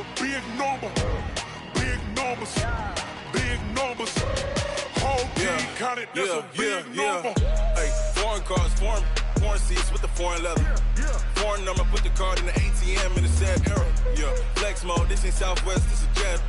a big number. Big numbers, big numbers. Whole team counted, that's a big number. Hey, foreign cars, foreign seats with the foreign leather. Foreign number, put the card in the ATM in the sad era. Yeah, flex mode, this ain't Southwest, this is jet.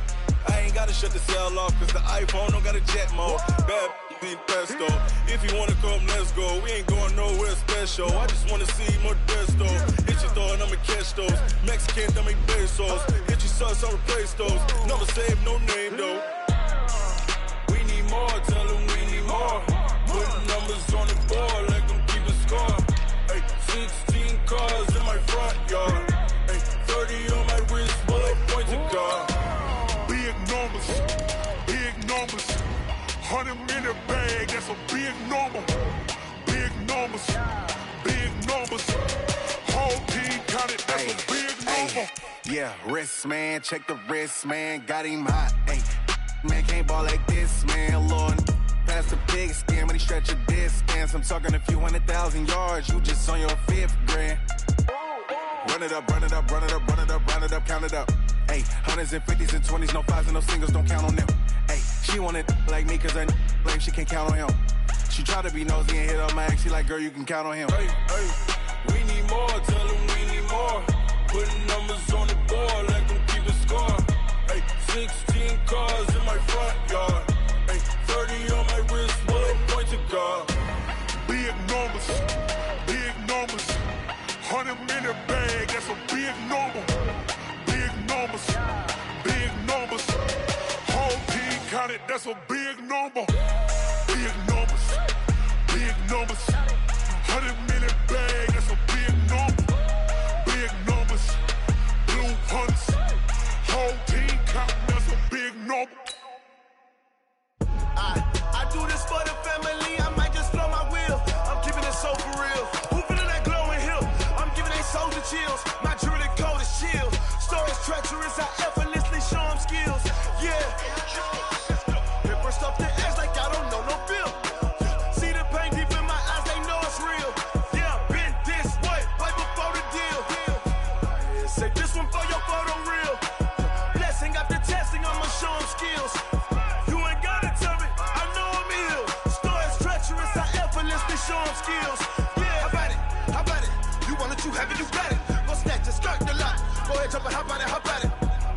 I ain't gotta shut the cell off, cause the iPhone don't got a jet mode. Bad need pesto. If you wanna come, let's go. We ain't going nowhere special. I just wanna see more Modesto. Hit your throw and I'ma catch those. Mexican, dummy pesos. Hit your sauce, I'll replace those. Number save, no name though. We need more, tell them we need more. Put numbers on the board, let them keep a score. Hey, 16 cars in my front yard. Hey, 30 on my wrist, full of points to God. Big numbers, big numbers. 100 in the bag, that's a big number. Big numbers, big numbers. Whole team counted, that's a big number. Yeah, wrist man, check the wrist man, got him hot. Ay, man can't ball like this, man. Lord, past the big skin when he stretch a distance. I'm talking a few 100,000 yards, you just on your 5th grand. Run it up, run it up, run it up, run it up, run it up, count it up. Ay, hundreds and 50s and 20s, no 5s and no singles, don't count on them. Ay, she want it like me, cause her like she can't count on him. She try to be nosy and hit up my ex, she like, girl, you can count on him. Hey, hey, we need more, tell them we need more. Putting numbers on the board, let them keep a score. Hey, 16 cars in my front yard. Hey, 30 on my wrist, full of points to God. Big numbers, big numbers. 100 in the bag, that's a big number. Big numbers, big numbers. Whole team counted, that's a big number. Big numbers, big numbers. 100 in the bag, that's a big number. Big numbers, blue hunts. Whole team counting, that's a big number. I do this for the family, I might just blow my wheel. I'm keeping it so for real. Who feeling that glowing hill? I'm giving they soldier chills. My jewelry code is chill. Stories treacherous, I effortlessly show them skills. Yeah. Paper stuff the edge like I don't know no bill. See the pain deep in my eyes, they know it's real. Yeah, been this way, way before the deal. Say this one for your photo real. Blessing after testing, I'ma show them skills. You ain't gotta tell me, I know I'm ill. Stories treacherous, I effortlessly show them skills. Yeah, how about it? How about it? You want it, you have it, you got it. Go snatch it, skirt the lot. Go ahead, jump it, how about it, how about it?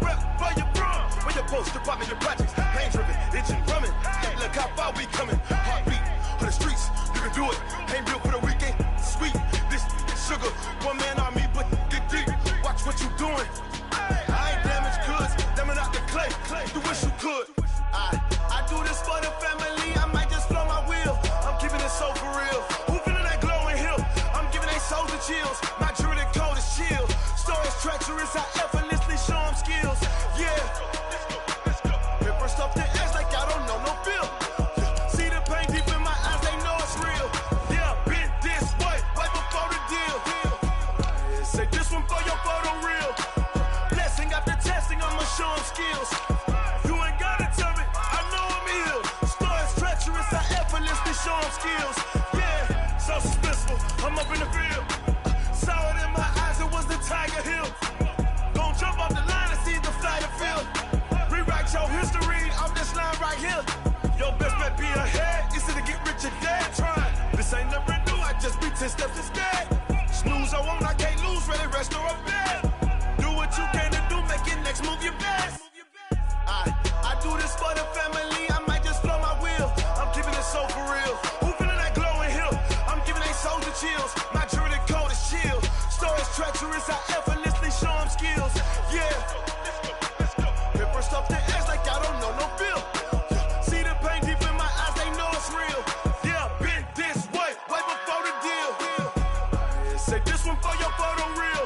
Rep for your bro, when your post department, your projects. Pain driven, itching, drumming. Hey, look how far we coming. Heartbeat on the streets, you can do it. Ain't built for the weekend, sweet. This sugar, one man army, but get deep. Watch what you doing. I ain't damaged goods, damn out the clay. You wish you could. I do this for the family, I might just blow my wheel. I'm keeping it so for real. Who feeling that glowing hill? I'm giving they soldier chills. My jewelry code is chill. Stories treacherous, I effortlessly show them skills. Yeah. Paper stuff the edge like I don't know no bill. See the pain deep in my eyes, they know it's real. Yeah, been this way, way before the deal. Say this one for your photo real. Blessing after testing, I'ma show them skills. You ain't gotta tell me, I know I'm ill. Stories treacherous, I effortlessly show them skills. Yeah, so suspenseful, I'm up in the field. Saw it in my eyes, it was the Tiger Hill. Gon' jump off the line and see the fly the field. Rewrite your history off this line right here. Your best bet be ahead, easy to get rich or dead. Trying, this ain't never new, I just be 10 steps instead. Snooze I won't, I can't lose, ready, rest or a bed. Do what you can to do, make your next move your best. I do this for the family, I might just blow my wheel. I'm keeping it so for real. Who feeling that glowing hill? I'm giving they soldier chills. My jewelry code is chill. Stories treacherous, I effortlessly show them skills. Yeah. Paper stuff the edge like I don't know no bill. See the pain deep in my eyes, they know it's real. Yeah, been this way, way before the deal. Say this one for your photo real.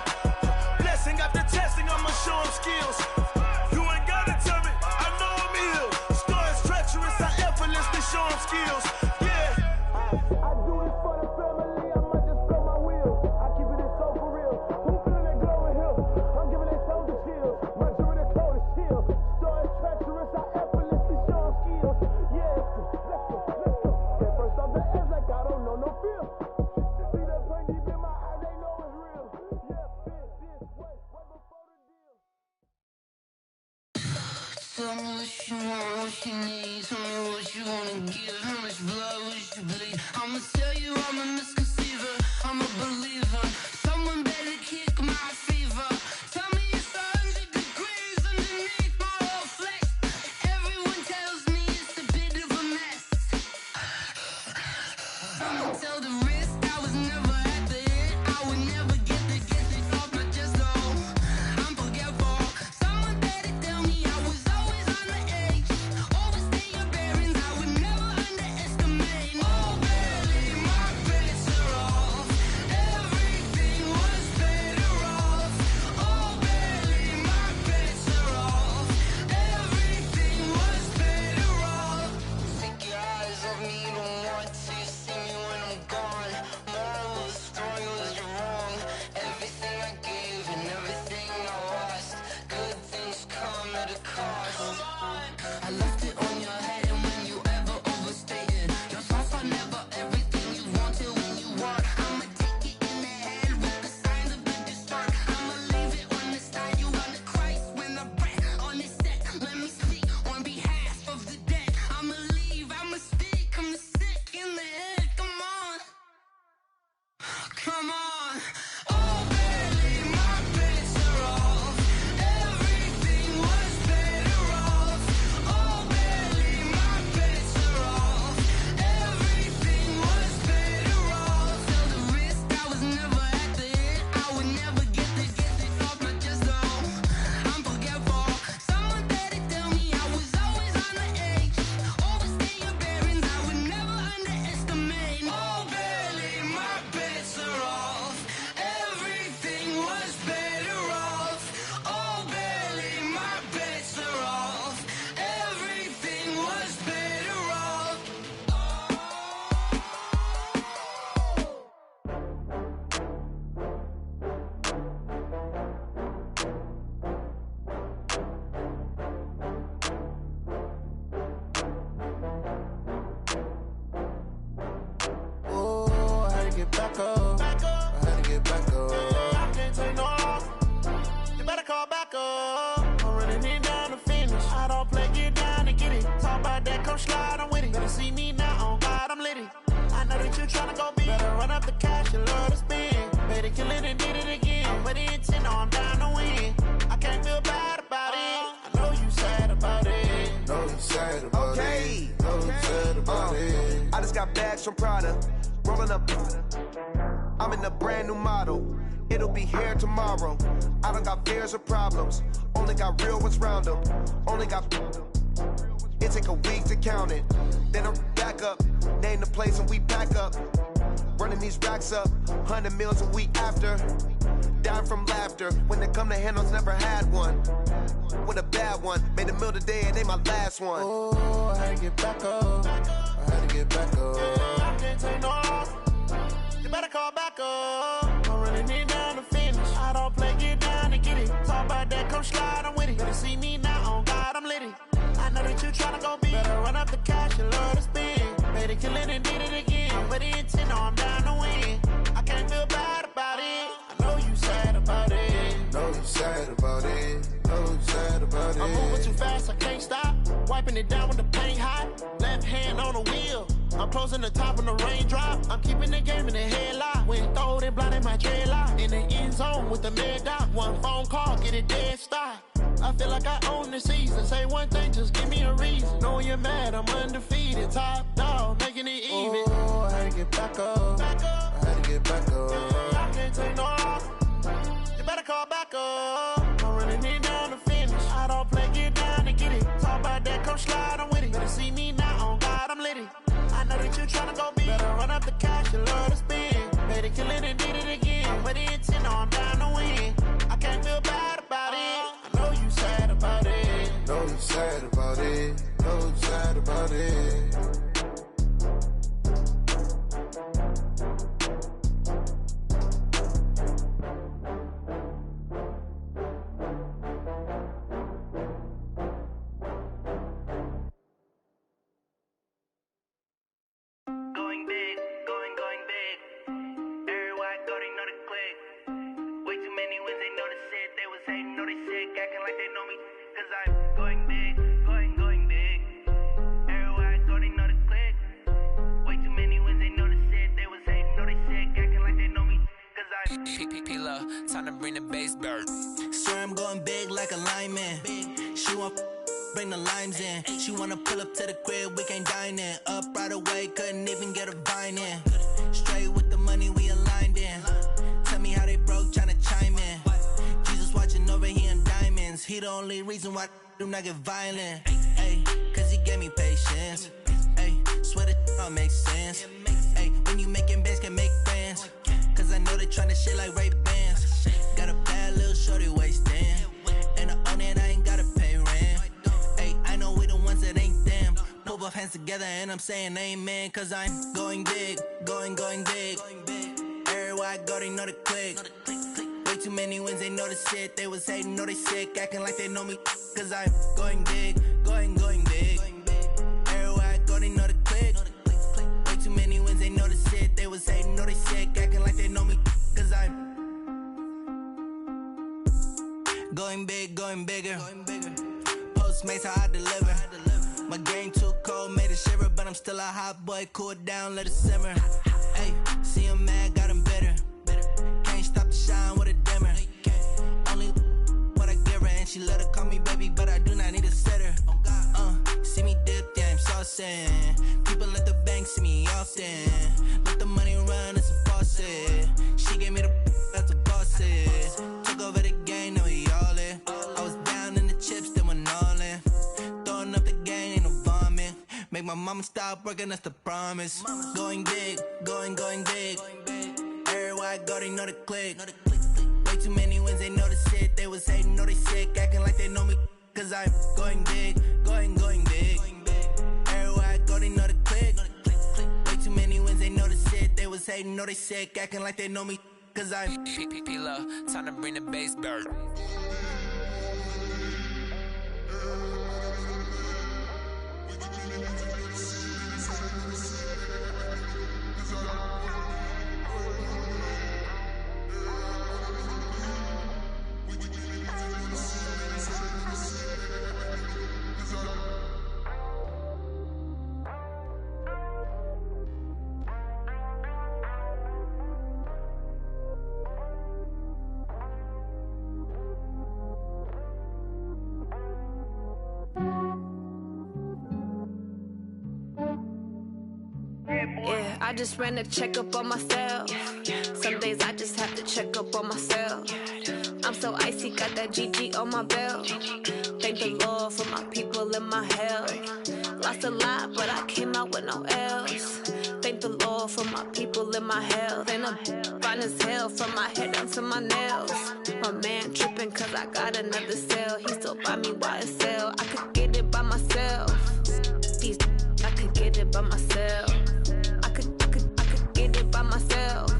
Blessing after testing, I'ma show them skills. You ain't gotta tell me, I know I'm ill. Stories treacherous, I effortlessly show them skills. Yeah. I do this for the family, I might just blow my wheel. I keep it so for real. Who feeling that glowing hill? I'm giving they soldier chills. My jewelry code is chill. Stories treacherous, I effortlessly show them skills. Yeah, let's go, let's go. Get first off the edge like I don't know no feel. See that pain deep in my eyes, they know it's real. Yeah, been this way, way before the deal. Tell me what you want, what you need. Tell me what you wanna give. How much blood would you bleed? I'ma tell you I'm a misconceiver. I'm a believer. Someone better kick my fever. Tell me it's 100 degrees underneath my whole flesh. Everyone tells me it's a bit of a mess. I'ma tell the risk I was never at the end. I would never get it off my chest though. I'm forgetful. Someone better tell me I was always on the edge. Overstay your bearings, I would never underestimate. Oh barely, my bets are off. Everything was better off. Oh barely, my bets are off. Everything was better off. Take your eyes off me, you don't want to see me when I'm gone. Moral of the story was you're wrong. Everything I gave and everything I lost. Good things come at a cost. I left it on your head, and when you ever overstated, your thoughts are never everything you wanted when you want. I'ma take it in the head with the signs of the distort. I'ma leave it on the side. You wanna Christ when I breath on this set. Let me speak on behalf of the dead. I'ma leave, I'ma speak. I'm the sick in the head. Come on, come on. Oh, barely, my bets are off. Everything was better off. Oh, barely, my bets are off. Everything was better off. Tell the risk I was never at the end. I would never get it off my chest though. I'm forgetful. Someone better tell me I was always on the edge. Overstay your bearings, I would never underestimate. Oh, barely, my bets are off. Everything was better off. Oh, barely, my bets are off. Everything was better off. Oh, I had to get back up. I had to get back up. I can't take no loss. You better call back up. I'm running it down to finish. I don't play, get down and get it. Talk about that, come slide, I'm with it. Better see me now, on God, I'm litty. I know that you tryna go big. Better run up the cash, you love to spend. Better kill it and did it again. I'm with the intent, no, I'm down to win. I can't feel bad about it. I know you sad about it. Know you sad about Okay. it. Know you sad about it. I just got bags from Prada, rolling up. I'm in a brand new model. It'll be here tomorrow. I don't got fears or problems. Only got real ones round them. Only got. It take a week to count it. Then I'm back up. Name the place and we back up. Running these racks up. 100 meals a week after. Dying from laughter. When it come to handles, never had one. With a bad one. Made a meal today and ain't my last one. Oh, I had to get back up. I had to get back up. I can't take no loss. You better call back up. I'm running it down to finish. I don't play, get down and get it. Talk about that, come slide, I'm with it. Better see me now, on God, I'm litty. I know that you tryna go big. Better run up the cash, you love to spend. Better kill it and did it again. I'm with the intent, no, I'm down to win. I can't feel bad about it. I know you sad about it. Know you sad about it. Know you sad about it. I'm moving too fast, I can't stop. Wiping it down with the paint hot. Left hand on the wheel. I'm closing the top when the raindrop. I'm keeping the game in the headlock. When throwed and blinded my dreadlock. In the end zone with the mad dot. One phone call, get it dead stop. I feel like I own the season. Say one thing, just give me a reason. Knowing you're mad, I'm undefeated. Top dog, making it even. Oh, I had to get back up. I had to get back up. I can't take no loss. You better call back up. I'm running it down to finish. I don't play, get down and get it. Talk about that, come slide, I'm with it. Better see me now, on God, I'm litty. I know that you tryna go big. Better run up the cash, you love to spend. Better kill it and did it again. I'm with the intent, no, I'm down to win. I can't feel bad about it. I know you sad about it. Know you sad about it. Know you sad about it. Going big, going big. Everywhere I go, they know the click. Way too many wins, they know the shit. They was hating, know they sick, acting like they know me. Cause I'm going big. base bird. Swear I'm going big like a lineman. She want bring the limes in. She wanna pull up to the crib, we can't dine in. Up right away, couldn't even get a vine in. Straight with the money we aligned in. Tell me how they broke, tryna chime in. Jesus watching over here in diamonds. He the only reason why I do not get violent. Ay, cause he gave me patience. Ay, swear that all makes sense. Ay, when you making bands, can make friends. Cause I know they tryna shit like Ray-Bans. Got a bad little shorty wasting. And I own it, I ain't gotta pay rent. Ay, I know we the ones that ain't them. Pull both hands together and I'm saying amen. Cause I'm going big, going big. Everywhere I go, they know the click. Way too many wins, they know the shit. They was hating, know they sick, acting like they know me. Cause I'm going big, going big. Everywhere I go, they know the click. Way too many wins, they know the shit. They was hating, know they sick, acting like they know me. Cause I'm going big, going bigger. Postmates, how I deliver. My game too cold, made it shiver. But I'm still a hot boy, cool it down, let it simmer. Hey, see him mad, got him bitter. Can't stop the shine with a dimmer. Only what I give her, and she let her call me baby, but I do not need a sitter. See me dip, yeah, I'm saucing. People at the bank see me often. Let the money run, it's a faucet. She gave me the that's a boss it. Took over the game, now we all in. I was down in the chips, then went all in. Throwing up the game, ain't no vomit. Make my mama stop working, that's the promise. Going big, going big. Everywhere I go, they know the click. Way too many wins, they know the shit. They was hating, know they sick, acting like they know me. Cause I'm going big, going big. Everywhere I go, they know the click. Way too many wins, they know the shit. They was hating, know they sick, acting like they know me. Cause I'm P-P-P-Love, time to bring the base bird. Yeah, I just ran a checkup on myself. Some days I just have to check up on myself. I'm so icy, got that GG on my belt. Thank the Lord for my people and my health. Lost a lot, but I came out with no else. Thank the Lord for my people and my health. And I'm fine as hell from my head down to my nails. My man tripping cause I got another cell. He still buy me YSL. I could get it by myself. These I could get it by myself. I could get it by myself.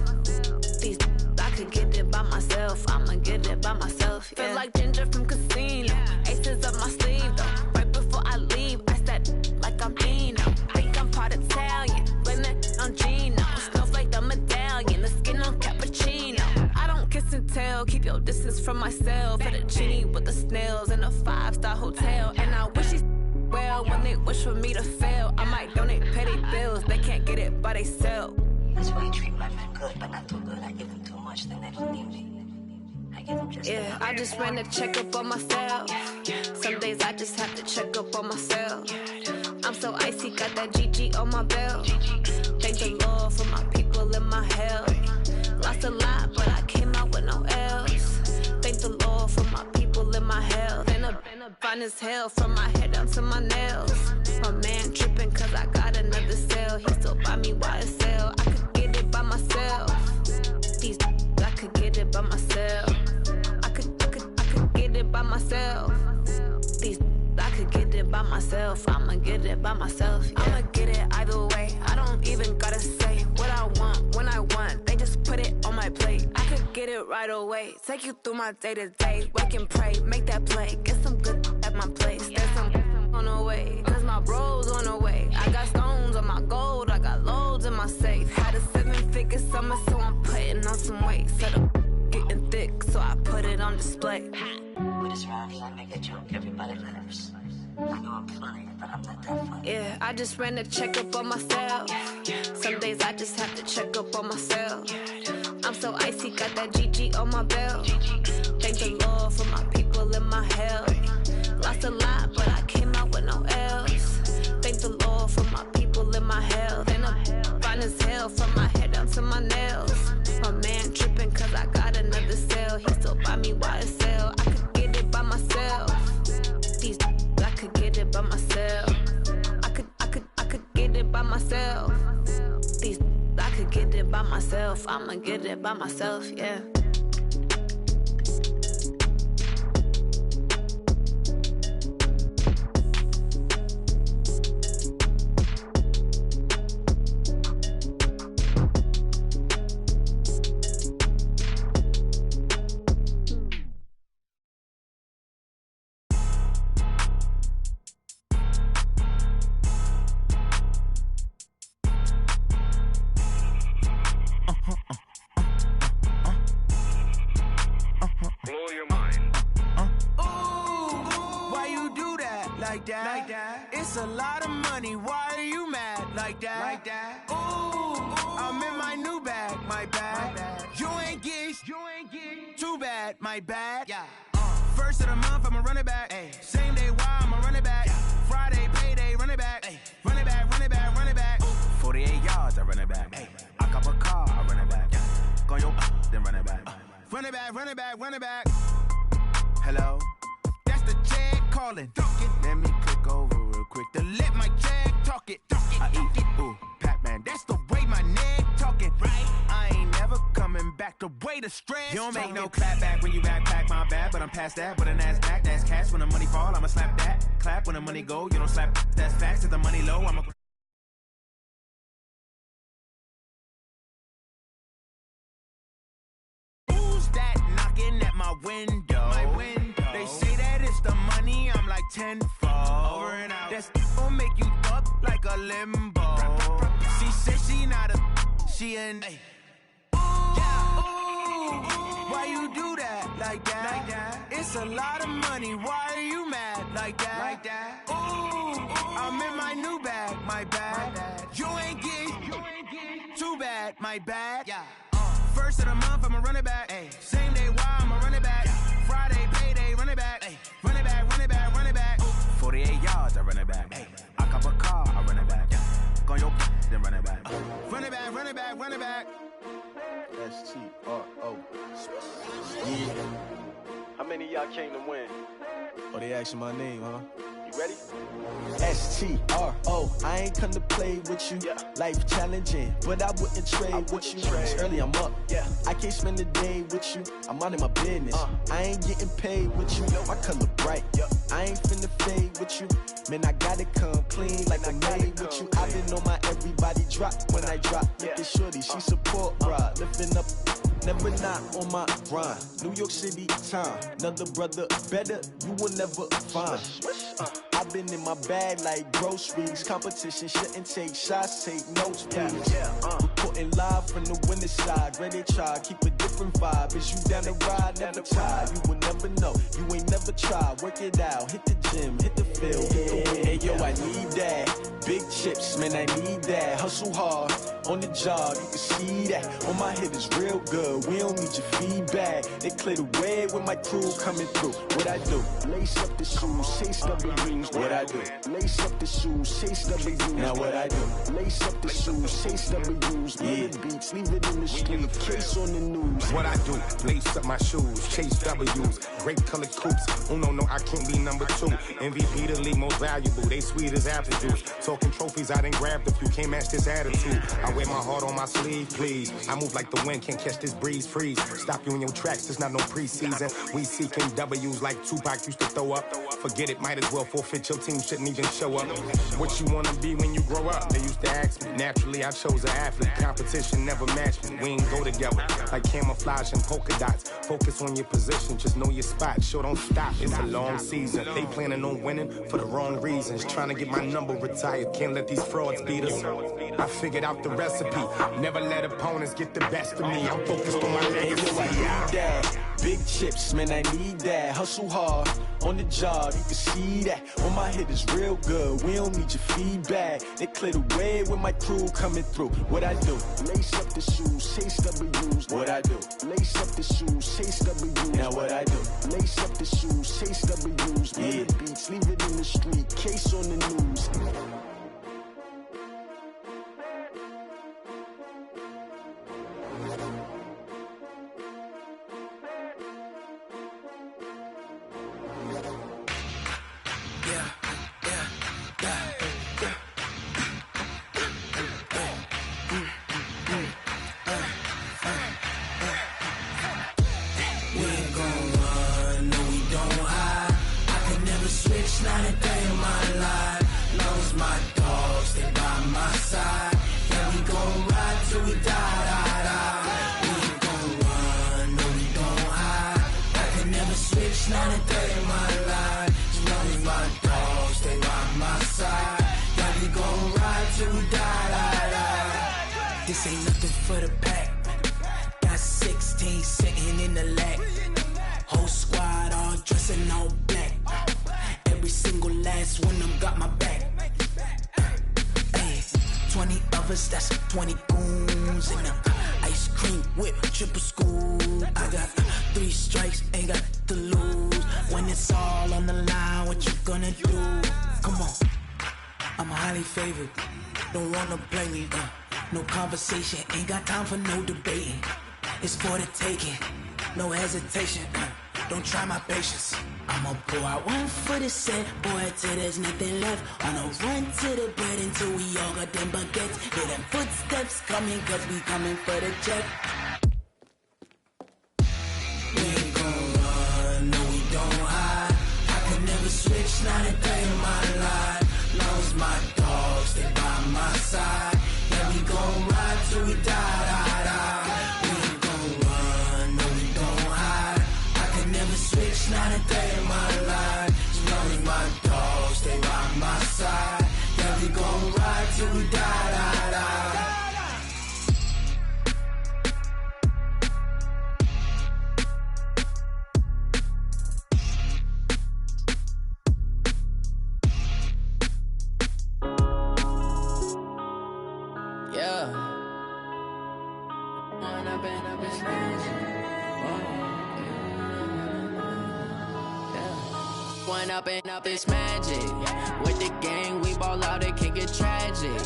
These I could get it by myself. I'ma get it by myself. Yeah. Feel like Ginger from Casino. Aces up my sleeve though. Right before I leave, I said like I'm Dino. Think I'm part Italian. Blame that on Gino. Snowflake the medallion. The skin on cappuccino. I don't kiss and tell. Keep your distance from myself. Fettuccine with the snails in a 5-star hotel. And I wish he's well when they wish for me to fail. I might donate, pay their bills. They can't get it by they self. That's why you treat my men good, but not too good. I give them too much, then they don't need me. I give them just yeah, I just ran a checkup on myself. Some days I just have to check up on myself. I'm so icy, got that GG on my belt. Thank the Lord for my people and my health. Lost a lot, but I came out with no else. Thank the Lord for my people and my health. And I'm fine as hell from my head down to my nails. My man tripping cause I got another cell. He still buy me YSL. I could get it by myself. These I could get it by myself. I could get it by myself. These I could get it by myself. I'ma get it by myself. Yeah. I'ma get it either way. I don't even gotta say what I want when I want. They just put it on my plate. I could get it right away. Take you through my day to day. Wake and pray, make that play. Get some good at my place. There's some on the way. Cause my bros on the way. I got stones on my gold. I got loads in my safe. Had a 7-figure summer, so I'm putting on some weight. Set up getting thick, so I put it on display. with a mess around here and make a joke, everybody laughs. I know I'm funny, but I'm not that funny. Yeah, I just ran a checkup on myself. Some days I just have to check up on myself. I'm so icy, got that GG on my belt. Thank the Lord for my people in my health. Lost a lot, but I came out with no L's. Thank the Lord for my people in my health. And I'm fine as hell from my head down to my nails. My man tripping cause I got another cell. He still buy me YSL. I could get it by myself. These I could get it by myself. I could get it by myself. These I could get it by myself. I'ma get it by myself, yeah. It's a lot of money, why are you mad like that? Ooh, I'm in my new bag, my bad. You ain't get too bad, my bad. Yeah. First of the month, I'ma run it back. Ay. Same day, why I'ma run it back. Friday, payday, run it back. Ay. Run it back, run it back, run it back. 48 yards, I run it back. Ay. I cop a car, I run it back. Go your then run it back. Run it back, run it back, run it back. Hello? That's the check calling. Let me click over real quick to let my check talk it. I eat it, ooh, Pac-Man. That's the way my neck talking. Right? I ain't never coming back the way the stress. You don't make no clap back when you backpack, my bad. But I'm past that with an ass back. That's cash when the money fall. I'ma slap that. Clap when the money go. You don't slap. That's facts. If the money low, I'ma. Who's that knocking at my window? They say that it's the money. I'm like tenfold. Over and out. That's gon' make you up like a limbo. She said she not a. She an. Ay. Why you do that like that? It's a lot of money. Why are you mad like that? Ooh, I'm in my new bag, my bad. You ain't get too bad, my bad. Yeah. First of the month, I'ma run it back. Ay. Same day, why I'ma run it back. Friday, payday, run it back. Ay. Run it back, run it back, run it back. 48 yards, I run it back. Ay. I cop a car, I run it back. Go your then run it back. Run it back, run it back, run it back. S-T-R-O. Yeah. How many of y'all came to win? Oh, they asking my name, huh? You ready? S-T-R-O. I ain't come to play with you. Yeah. Life challenging, but I wouldn't trade with you. It's early, I'm up. Yeah. I can't spend the day with you. I'm out in my business. I ain't getting paid with you. My color bright. I ain't finna fade with you. Man, I gotta come clean like I'm made with you. I've been on my everybody drop when I drop. Look at shorty, she support ride. Lifting up, never not on my grind. New York City time, another brother better you will never find. I've been in my bag like groceries. Competition shouldn't take shots, take notes, please. Reporting live from the winning side. Ready to try, keep a different vibe. Is you down the ride, never tired. You will never know, you ain't never tried. Work it out, hit the gym, hit the field, hit the win. Hey yo, I need that. Big chips, man, I need that. Hustle hard, on the job, you can see that. On my hit is real good, we don't need your feedback. They clear the way with my crew coming through. What I do? Lace up the shoes, chase W's. What I do? Lace up the shoes, chase W's. Now what I do? Lace up the shoes, chase W's. Yeah. Beats, leave it in the street, case on the news. What I do? Lace up my shoes, chase W's. Great colored coops. Oh no, I can't be number 2. MVP the league most valuable. They sweet as apple juice. Talking trophies, I done grabbed a few. Can't match this attitude. I wear my heart on my sleeve, please. I move like the wind, can't catch this breeze. Freeze. Stop you in your tracks. There's not no preseason. We seeking W's like Tupac used to throw up. Forget it, might as well forfeit. Your team shouldn't even show up. What you wanna be when you grow up? They used to ask me. Naturally, I chose an athlete. Competition never matched me. We ain't go together like camouflage and polka dots. Focus on your position, just know your spot. Sure, don't stop. It's a long season. They planning on winning for the wrong reasons. Trying to get my number retired. Can't let these frauds beat us. I figured out the recipe. Never let opponents get the best of me. I'm focused on my legacy. Big chips, man, I need that. Hustle hard, on the job, you can see that. On my head is real good, we don't need your feedback. They clear the way with my crew coming through. What I do? Lace up the shoes, chase W's. What I do? Lace up the shoes, chase W's. Now what I do? Lace up the shoes, chase W's. Yeah. The beats, leave it in the street, case on the news. Not a day in my life. Lost my dogs, they by my side. Yeah, we gon' ride till we die. We ain't gon' run, no, we don't hide. I can never switch, not a day in my life. As long as my dogs, stay by my side. Yeah, we gon' ride till we die. This ain't nothing for the pack. Got 16 sitting in the lap. Whole squad all dressing all black. Every single last one of them got my back. Ay, 20 of us, that's 20 goons in them. Ice cream whip, triple scoop. I got 3 strikes, ain't got to lose. When it's all on the line, what you gonna do? Come on, I'm highly favored. Don't wanna play me, no conversation. Ain't got time for no debating. It's for the taking, no hesitation. Don't try my patience. I'ma pour out one for the set, boy, till there's nothing left. On a run to the bread until we all got them baguettes. Hear them footsteps coming, cause we coming for the check. We ain't gon' run, no, we don't hide. I can never switch, not a day in my life. Long as my dogs, they by my side. Yeah, we gon' ride till we die. We ain't gon' run, no, we don't hide. I can never switch, not a day in my life. As long as my dogs stay by my side. Yeah, we gon' ride till we die. Up this magic. With the gang, we ball out, it can get tragic.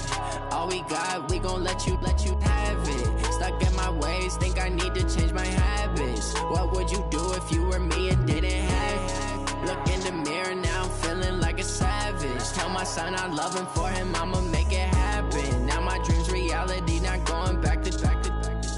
All we got, we gon' let you have it. Stuck in my ways, think I need to change my habits. What would you do if you were me and didn't have it? Look in the mirror, now I'm feeling like a savage. Tell my son I love him, for him I'ma make it happen. Now my dream's reality, not going back to.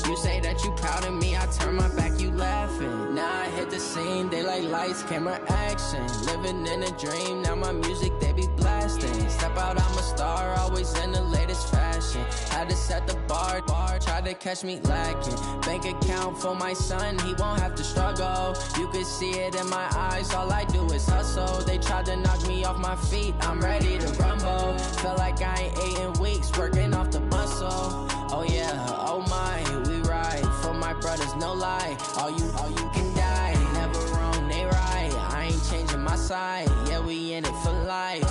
You say that you proud of me, I turn my back, you laughing. Now I hit the scene, they like lights, camera, action. Living in a dream, now my music, they be blasting. Step out, I'm a star, always in the latest fashion. Had to set the bar, try to catch me lacking. Bank account for my son, he won't have to struggle. You can see it in my eyes, all I do is hustle. They tried to knock me off my feet, I'm ready to rumble. Felt like I ain't ate in weeks, working off the muscle. Oh yeah, oh my, we ride for my brothers, no lie. All you can die, never wrong, they right. I ain't changing my side, yeah, we in it for life.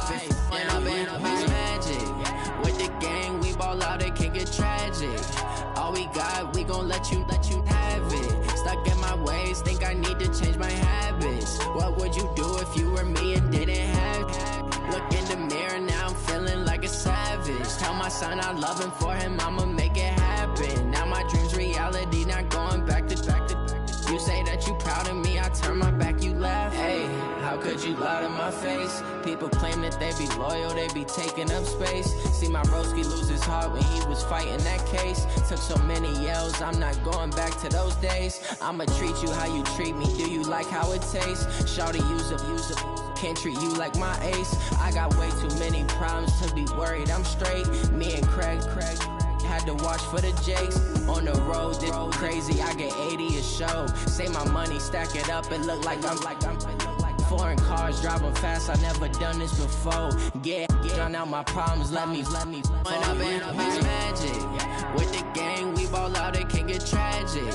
When I've been up, it's magic. With the gang, we ball out, it can get tragic. All we got, we gon' let you have it. Stuck in my ways, think I need to change my habits. What would you do if you were me and didn't have it? Look in the mirror, now I'm feeling like a savage. Tell my son I love him, for him I'ma make it happen. Now my dream's reality, not going back to. You say that you proud of me, I turn my back, you laugh. Hey, how could you lie to my face? People claim that they be loyal, they be taking up space. See my broski lose his heart when he was fighting that case. Took so many yells, I'm not going back to those days. I'ma treat you how you treat me, do you like how it tastes? Shawty, use up, can't treat you like my ace. I got way too many problems to be worried, I'm straight. Me and Craig had to watch for the Jakes. On the road, this crazy, I get 80 a show. Say my money, stack it up, it look like I'm foreign cars, driving fast, I never done this before. Drown out my problems, let me. When I've been up, it's magic. With the gang, we ball out, it can get tragic.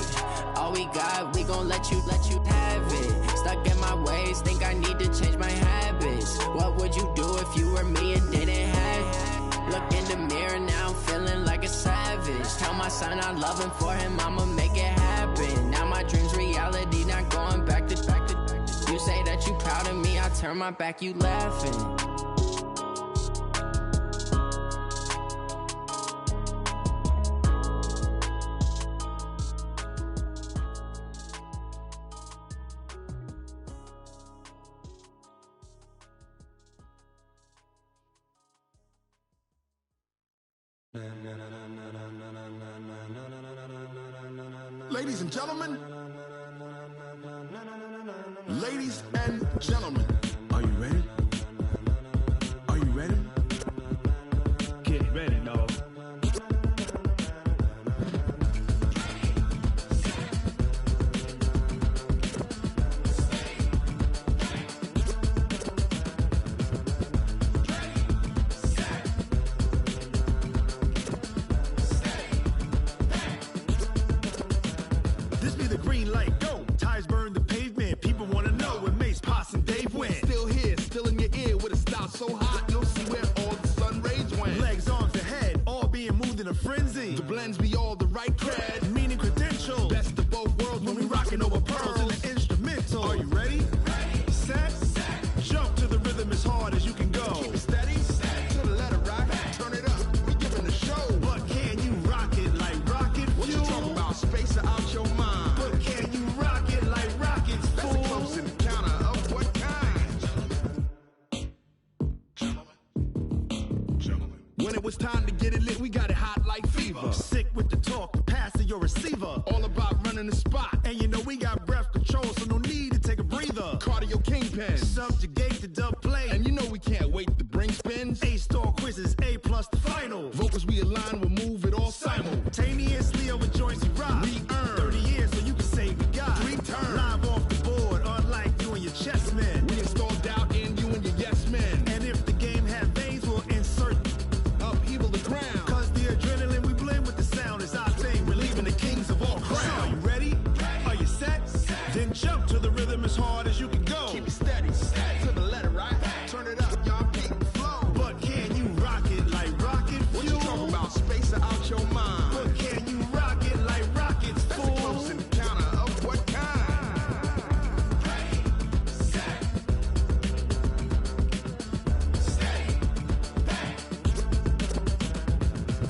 All we got, we gon' let you have it. Stuck in my ways, think I need to change my habits. What would you do if you were me and didn't have it? Look in the mirror, now I'm feeling like a savage. Tell my son I love him, for him I'ma make it happen. Now my dream's reality, not going back to. You say that you proud of me, I turn my back, you laughing. Ladies and gentlemen, ladies and gentlemen, are you ready? Are you ready? Get ready, dog. This be the green light, go. Tires burn the pavement. People wanna know where Mace, Pops, and Dave went. Still here, still in your ear with a style so hot, you'll see where all the sun rays went. Legs, arms, and head, all being moved in a frenzy. The blends be all the right cred, meaning credentials. Best of both worlds when we rockin' over pearls in the instrumental. Are you ready? Ready. Set. Jump to the rhythm as hard as you can go. Keep it steady. To the letter right. Turn it up. We giving the show. But can you rock it like rocket fuel? What you talking about? Space out your mind. But can you rock it like rockets, fool? That's a close encounter of what kind? Gentlemen. When it was time to get it lit, we got it hot like fever. Sick with the talk, the pass to your receiver. All about running the spot. And you know we got breath control, so no need to take a breather. Cardio kingpin, subjugate the dub play. And you know we can't wait to bring spins. A-star quizzes, A+ the final. Vocals we align, we'll move it all simultaneously over joints we rock. We earn 30 years, so you can say we got 3 turns. Live off the board, unlike you and your chess men. We install doubt in you and your yes men. And if the game had veins, we'll insert upheaval the ground. Cause the adrenaline we blend with the sound is our thing. We're leaving the kings of all crowns. So are you ready? Are you set? Then jump to the rhythm as hard as you can go. Keep it steady. To the letter right. Turn it up, y'all peak the flow. But can you rock it like rocket fuel? What you talking about? Space out your mind. But can you rock it like rockets, fool? That's a close encounter of what kind? Ready, set, steady, back.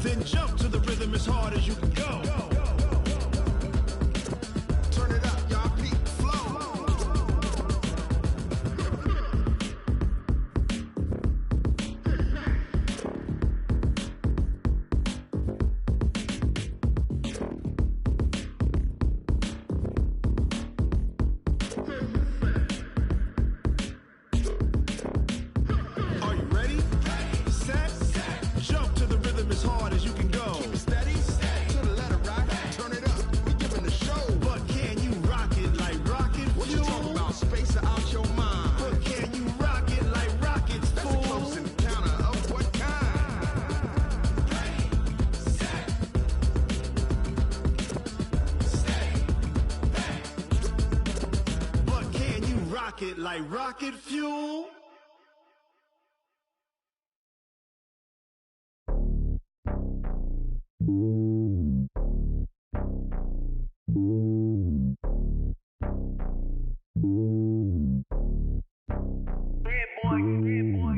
Then jump to the rhythm as hard as you can go. Turn it up, y'all peak the flow. Are you ready? Set. Jump to the rhythm as hard as you can go. Keep it steady. To the letter right. Turn it up. We giving the show. But can you rock it like rocket fuel? What you talking about? Space out your mind. But can you rock it like rockets, fool? That's a close encounter of what kind? Ready, set, steady, back. But can you rock it like rocket fuel?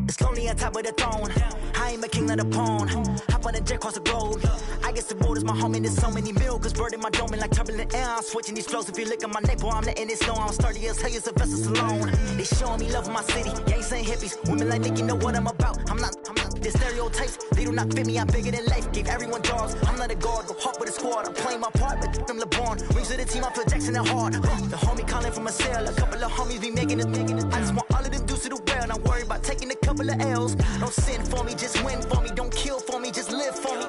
It's lonely on top of the throne. I am a king of the pawn. Hop on a jet across the globe. I guess the road is my home and there's so many milk. Bird in my dome and like turbulent air. I'm switching these flows. If you look at my neck, boy, I'm letting it snow. I'm sturdy as hell as a vessel alone. They showing me love in my city. Gangs ain't hippies. Women like Nick, you know what I'm about. I'm not the stereotypes. They do not fit me. I'm bigger than life. Gave everyone jobs. I'm not a guard. Go hard with a squad. I'm playing my part, but them LeBron. Rings of the team. I feel Jackson and hard. The homie calling from a cell. A couple of homies be making it. I just want all of them dudes to do well. Not worry about taking a couple of L's. Don't sin for me, just win for me. Don't kill for me, just live for me.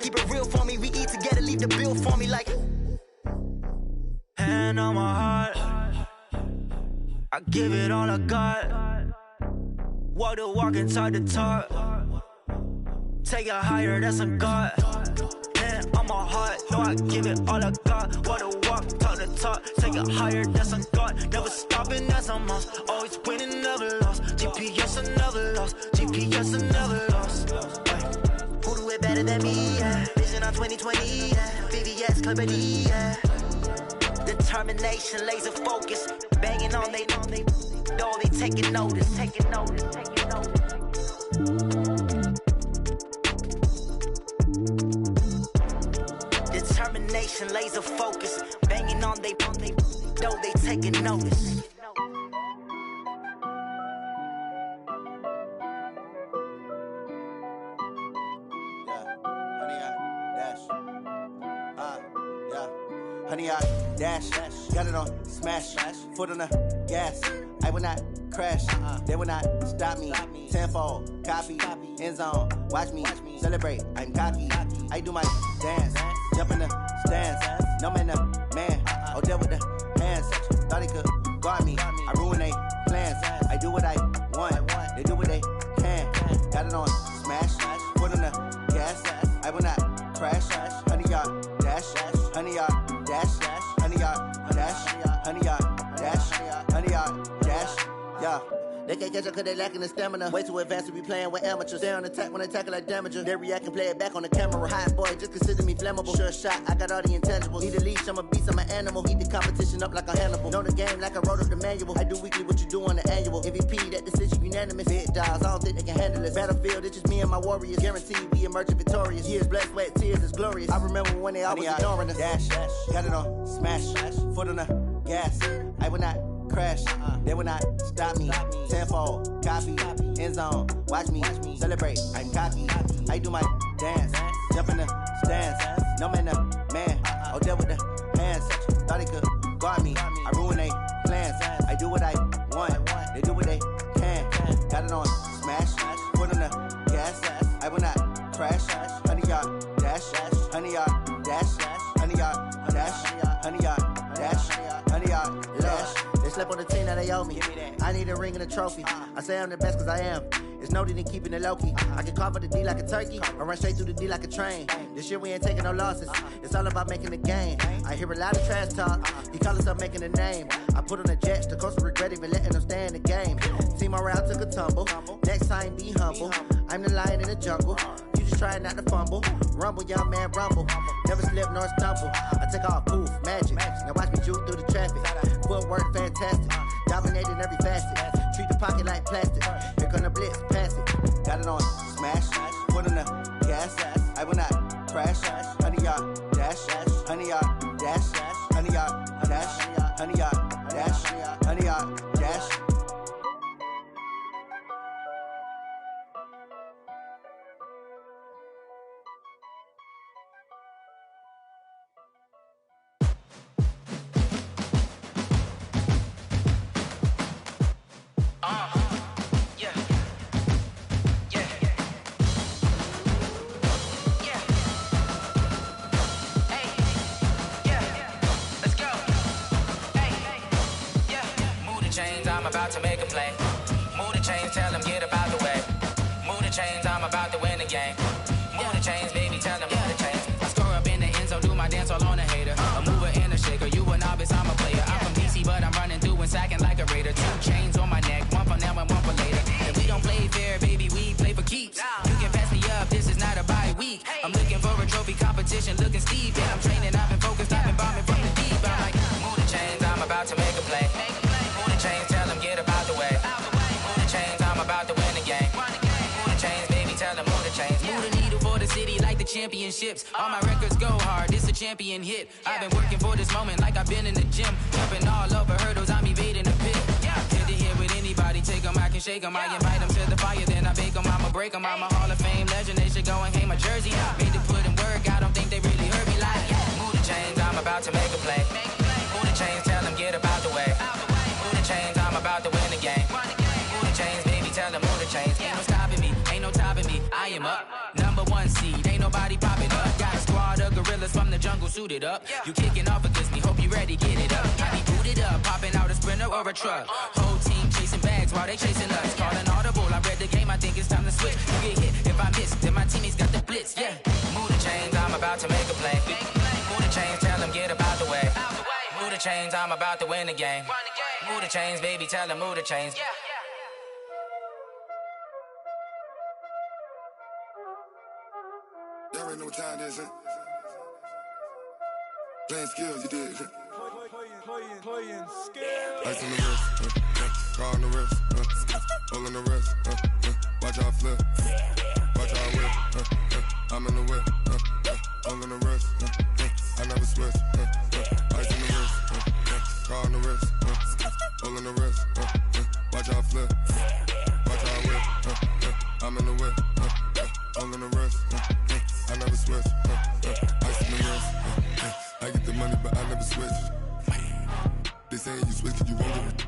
Keep it real for me. We eat together, leave the bill for me like. Hand on my heart. I give it all I got. Walk the walk and talk the talk. Take it higher, that's a God. Man, on my heart, no, I give it all I got. Walk the walk, talk the talk. Take it higher, that's a God. Never stopping, that's a must. Always winning, never lost. GPS, I never lost. GPS, I never lost. Who do it better than me? Yeah. Vision on 2020. Yeah. VVS, Clarity. Yeah. Determination, laser focus. Banging on they know they taking notice. Taking notice. Taking notice. Determination, laser focus. Banging on they know they taking notice. Honey, I dash, got it on smash, foot on the gas. I will not crash, they will not stop me. Tenfold, copy, end zone, watch me celebrate. I'm cocky, I do my dance, jump in the stands. No man, the man, oh, deal with the hands. Thought he could guard me, I ruin they plans. I do what I want, they do what they can. Got it on smash, foot on the gas. I will not crash, honey, y'all dash, honey, y'all dash, honey, y'all dash, honey, y'all dash, honey, y'all dash, yeah. They can't catch up cause they lacking the stamina. Way too advanced to be playing with amateurs. They on attack when they tackle like damager. They react and play it back on the camera. Hot boy, just consider me flammable. Sure shot, I got all the intangibles. Need a leash, I'm a beast, I'm an animal. Heat the competition up like a Hannibal. Know the game like I wrote up the manual. I do weekly what you do on the annual. MVP, that decision unanimous. Big dials, I don't think they can handle it. Battlefield, it's just me and my warriors. Guaranteed we emerging victorious. Years, blood, sweat, tears, is glorious. I remember when they always ignoring us. Dash, got it on smash, foot on the gas. I will not crash, they will not stop me. Tenfold, copy, end zone, watch me celebrate. I'm cocky, I do my dance, jump in the stands. No man, the man, oh, deal with the hands. Thought he could guard me, I ruin they plans. I do what I want, they do what they can. Got it on smash, foot on the gas. I will not crash, honey, y'all dash, honey, y'all dash, honey, y'all dash, honey, y'all dash, honey, y'all dash. They slept on the team that they owe me. I need a ring and a trophy. I say I'm the best cause I am. It's no need in keeping it low-key. I can carve for the D like a turkey, or run straight through the D like a train. This year we ain't taking no losses. It's all about making the game. I hear a lot of trash talk. He call himself making a name. I put on the Jets, the coach regret even letting them stay in the game. Team morale took a tumble. Next time be humble. I'm the lion in the jungle. You just trying not to fumble. Rumble, young man, rumble. Never slip nor stumble. I take off, poof, magic. Now watch me juke through the traffic. Footwork fantastic. Dominating every facet. Treat the pocket like plastic. Here come the blitz, pass it. Got it on smash, foot on the gas. I will not crash. Honey, y'all dash, honey, y'all dash, honey, y'all dash, honey, y'all dash, honey, y'all dash. I'm about to make a play. Move the chains, tell them get up out the way. Move the chains, I'm about to win the game. Move the chains, baby, tell them move the chains. I score up in the end zone, do my dance all on a hater. A mover and a shaker, you a novice, I'm a player. I'm from DC, but I'm running through and sacking like a raider. 2 chains on my neck, one for now and one for later. And we don't play fair, baby, we play for keeps. You can pass me up, this is not a bye week. I'm looking for a trophy competition, looking steep. And I'm training, I've been focused, I've been bombing from the deep. I'm like, move the chains, I'm about to make a play. Move the chains, tell them get up out the way. Move the chains, I'm about to win the game. Move the chains, baby, tell them move the chains. Move the needle for the city like the championships. All my records go hard, this a champion hit. I've been working for this moment like I've been in the gym. Jumping all over hurdles, I'm evading the pit. Hit to hit with anybody, take them, I can shake them. I invite them to the fire, then I bake them, I'ma break them. I'm a Hall of Fame legend, they should go and hang my jersey. Made to put in work, I don't think they really heard me like. Move the chains, I'm about to make a play. Move the chains, tell them get up out the way. Move the chains, I'm about to win the game. Move the chains, baby, tell them move the chains. Ain't no stopping me, ain't no topping me. I am up, #1 seed, ain't nobody popping up. Got a squad of gorillas from the jungle suited up. You kicking off against me, hope you ready, get it up. I be booted up, popping out a Sprinter or a truck. Whole team chasing bags while they chasing us. Calling audible, I read the game, I think it's time to switch. You get hit if I miss, then my teammates got the blitz, yeah. Move the chains, I'm about to make a play. Move the chains, tell them get about the way. Move the chains, I'm about to win the game. Move the chains, baby, tell them move the chains. Y'all already know what time this is. Playing skills, you did. Playing skills. Ice on the wrist, car on the wrist, hole in the wrist, watch out flip, watch out whip, I'm in the whip, hole in the wrist, I never switch, ice on the wrist, car on the wrist, hole in the wrist, watch out flip, watch out whip, I'm in the whip, hole in the wrist, I never switch, ice on the wrist, I get the money but I never switch. They saying you switch cause you won't get it.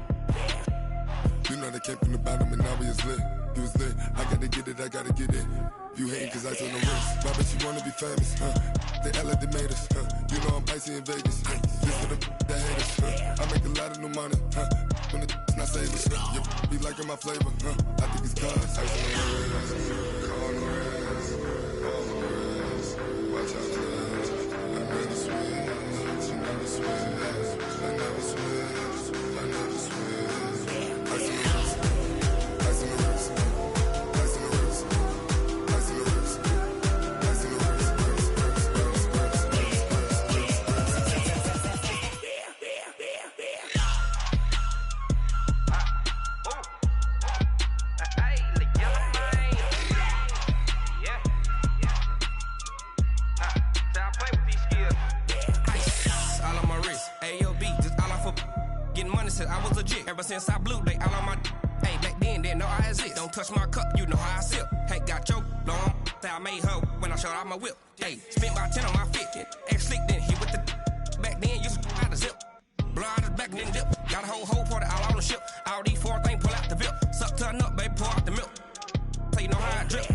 You know they came from the bottom and now we is lit. You was lit, I gotta get it, I gotta get it. You hating cause ice on the wrist. Why bet you wanna be famous, They LA they made us, You know I'm icy in Vegas, This for the haters, I make a lot of new money, When it's not savers, You be liking my flavor, I think it's cause ice on the wrist, car on the wrist, all on the wrist. Watch out for this, I never switch, you never switch. I never switch, I never switch. Ice on the wrist, ice on the wrist, ice on the wrist, ice on the wrist, ice on the wrist, I was legit. Ever since I blew, they all on my hey, back then, didn't know I exist. Don't touch my cup, you know how I sip. Hey, got your long, say I made her when I showed out my whip. Hey, spent about 10 on my fit. Ex slick, then hit with the back then, used to out the zip. Blow out his back, then dip. Got a whole party all on the ship. All these 4 things pull out the VIP. Suck to a nut, baby, pour out the milk. So you know how I drip.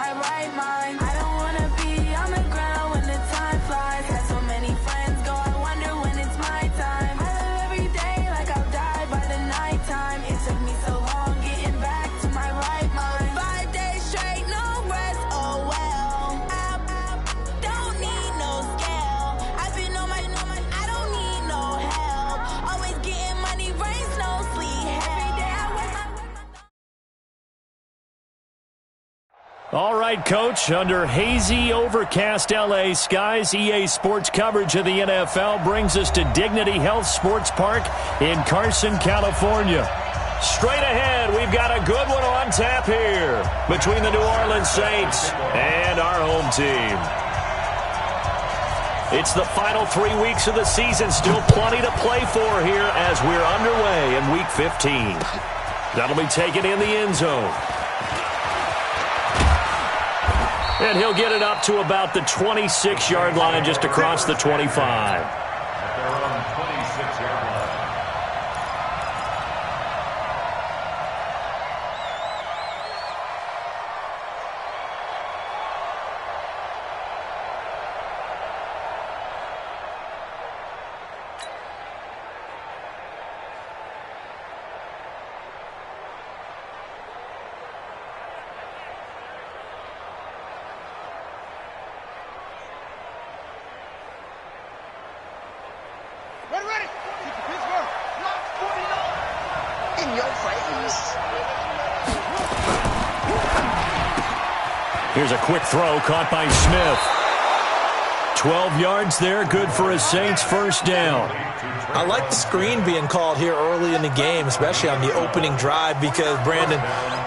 my right mind. I don't wanna be on the ground when the time flies. Had so many friends. All right, Coach, under hazy, overcast L.A. skies, EA Sports coverage of the NFL brings us to Dignity Health Sports Park in Carson, California. Straight ahead, we've got a good one on tap here between the New Orleans Saints and our home team. It's the final 3 weeks of the season, still plenty to play for here as we're underway in Week 15. That'll be taken in the end zone. And he'll get it up to about the 26-yard line, just across the 25. Here's a quick throw caught by Smith. 12 yards there, good for a Saints first down. I like the screen being called here early in the game, especially on the opening drive, because, Brandon,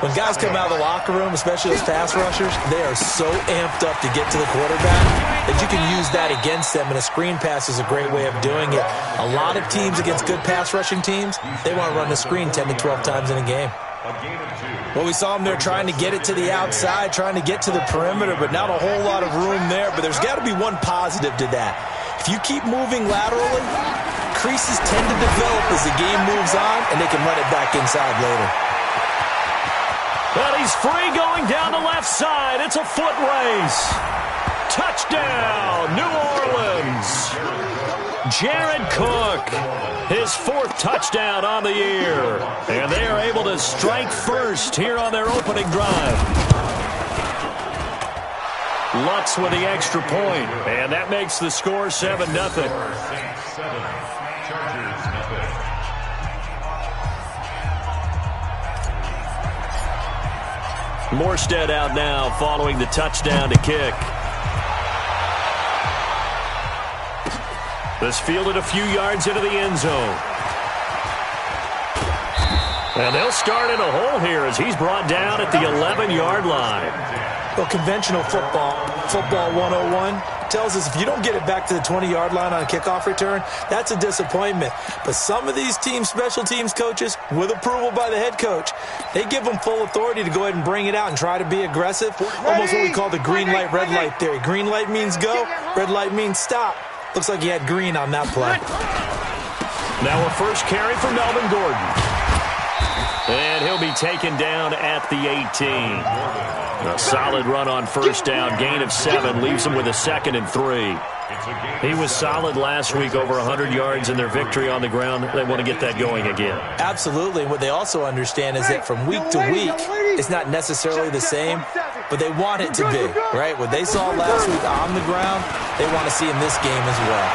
when guys come out of the locker room, especially those pass rushers, they are so amped up to get to the quarterback that you can use that against them, and a screen pass is a great way of doing it. A lot of teams against good pass rushing teams, they want to run the screen 10 to 12 times in a game. Well, we saw them there trying to get it to the outside, trying to get to the perimeter, but not a whole lot of room there. But there's got to be one positive to that. If you keep moving laterally, creases tend to develop as the game moves on, and they can run it back inside later. Well, he's free going down the left side. It's a foot race. Touchdown, New Orleans. Jared Cook, his fourth touchdown on the year. And they are able to strike first here on their opening drive. Lutz with the extra point, and that makes the score 7-0. Morstead out now following the touchdown to kick. This fielded a few yards into the end zone. And they'll start in a hole here as he's brought down at the 11-yard line. Well, conventional football 101, tells us if you don't get it back to the 20-yard line on a kickoff return, that's a disappointment. But some of these teams, special teams coaches, with approval by the head coach, they give them full authority to go ahead and bring it out and try to be aggressive. Almost what we call the green light, red light theory. Green light means go, red light means stop. Looks like he had green on that play. Now a first carry for Melvin Gordon. And he'll be taken down at the 18. A solid run on first down. Gain of 7 leaves him with a 2nd and 3. He was solid last week, over 100 yards in their victory on the ground. They want to get that going again. Absolutely. And what they also understand is that from week to week, it's not necessarily the same, but they want it to be, right? What they saw last week on the ground, they want to see in this game as well.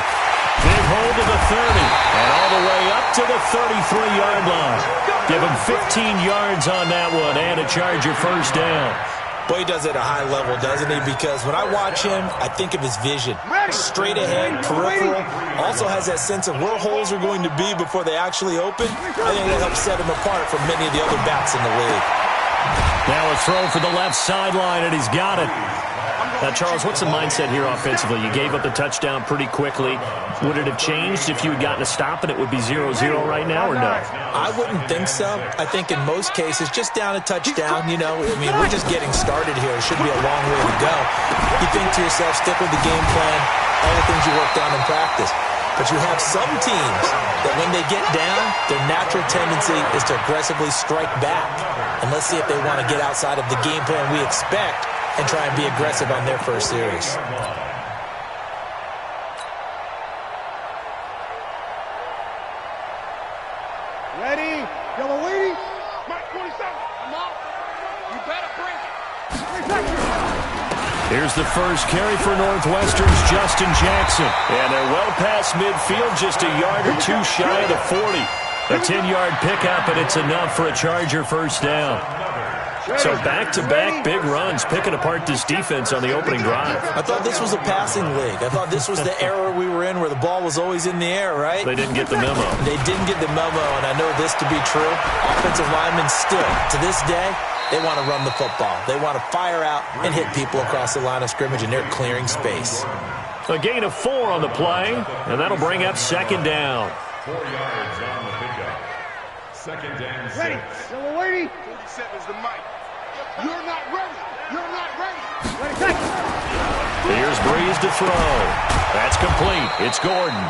Big hold to the 30, and all the way up to the 33-yard line. Give him 15 yards on that one, and a Charger first down. Boy, he does it at a high level, doesn't he? Because when I watch him, I think of his vision. Straight ahead, peripheral. Also has that sense of where holes are going to be before they actually open. I think that helps set him apart from many of the other backs in the league. Now a throw for the left sideline, and he's got it. Now, Charles, what's the mindset here offensively? You gave up the touchdown pretty quickly. Would it have changed if you had gotten a stop and it would be 0-0 right now, or no? I wouldn't think so. I think in most cases, just down a touchdown, you know, I mean, we're just getting started here. It should be a long way to go. You think to yourself, stick with the game plan, all the things you worked on in practice. But you have some teams that when they get down, their natural tendency is to aggressively strike back. And let's see if they want to get outside of the game plan we expect and try and be aggressive on their first series. Ready? Yellow lady. Mark 27. I'm off. You better bring it. Here's the first carry for Northwestern's Justin Jackson. And they're well past midfield, just a yard or two shy of the 40. A 10-yard pickup, and it's enough for a Charger first down. So back-to-back big runs, picking apart this defense on the opening drive. I thought this was a passing league. I thought this was the era we were in where the ball was always in the air, right? They didn't get the memo. They didn't get the memo, and I know this to be true. Offensive linemen still, to this day, they want to run the football. They want to fire out and hit people across the line of scrimmage, and they're clearing space. A gain of 4 on the play, and that'll bring up second down. 4 yards on the pickup. Second down, 6. Ready. Number 47 is the mic. You're not ready. You're not ready. Here's Breeze to throw. That's complete. It's Gordon.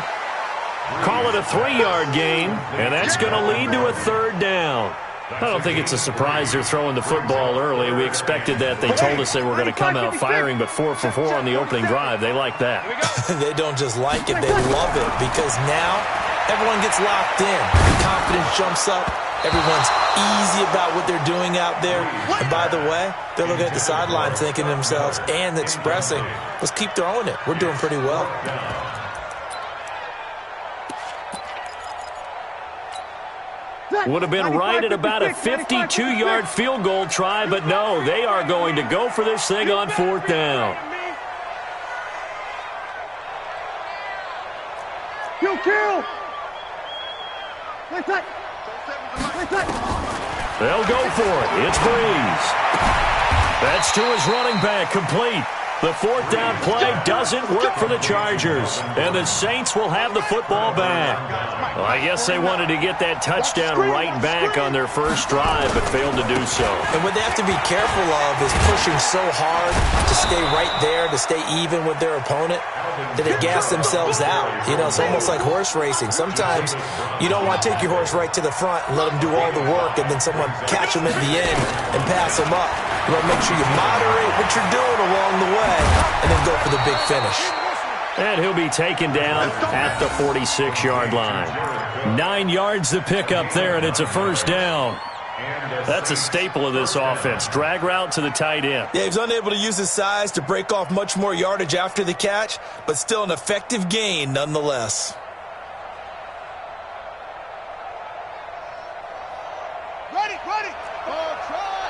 Call it a 3-yard gain, and that's going to lead to a third down. I don't think it's a surprise they're throwing the football early. We expected that. They told us they were going to come out firing, but 4 for 4 on the opening drive. They like that. They don't just like it, they love it, because now everyone gets locked in. Confidence jumps up. Everyone's easy about what they're doing out there. And by the way, they're looking at the sidelines thinking to themselves and expressing, let's keep throwing it. We're doing pretty well. Would have been right at about a 52-yard field goal try, but no, they are going to go for this thing on 4th down. Kill! They'll go for it. It's Breeze. That's to his running back, complete. The 4th down play doesn't work for the Chargers, and the Saints will have the football back. Well, I guess they wanted to get that touchdown right back on their first drive, but failed to do so. And what they have to be careful of is pushing so hard to stay right there, to stay even with their opponent, that they gas themselves out. You know, it's almost like horse racing. Sometimes you don't want to take your horse right to the front and let them do all the work, and then someone catch them at the end and pass them up. You want to make sure you moderate what you're doing along the way, and then go for the big finish. And he'll be taken down at the 46-yard line. 9 yards to pick up there, and it's a first down. That's a staple of this offense. Drag route to the tight end. Yeah, he's unable to use his size to break off much more yardage after the catch, but still an effective gain nonetheless. Ready. Oh, try.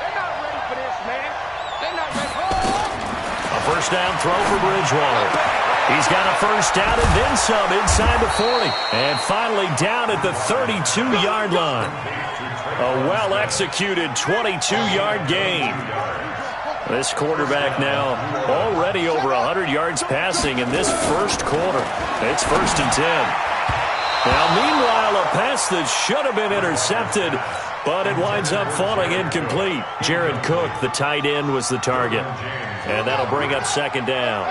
They're not ready for this, man. They're not ready. A first down throw for Bridgewater. He's got a first down and then some inside the 40. And finally down at the 32-yard line. A well-executed 22-yard gain. This quarterback now already over 100 yards passing in this first quarter. It's 1st and 10. Now, meanwhile, a pass that should have been intercepted, but it winds up falling incomplete. Jared Cook, the tight end, was the target. And that'll bring up second down.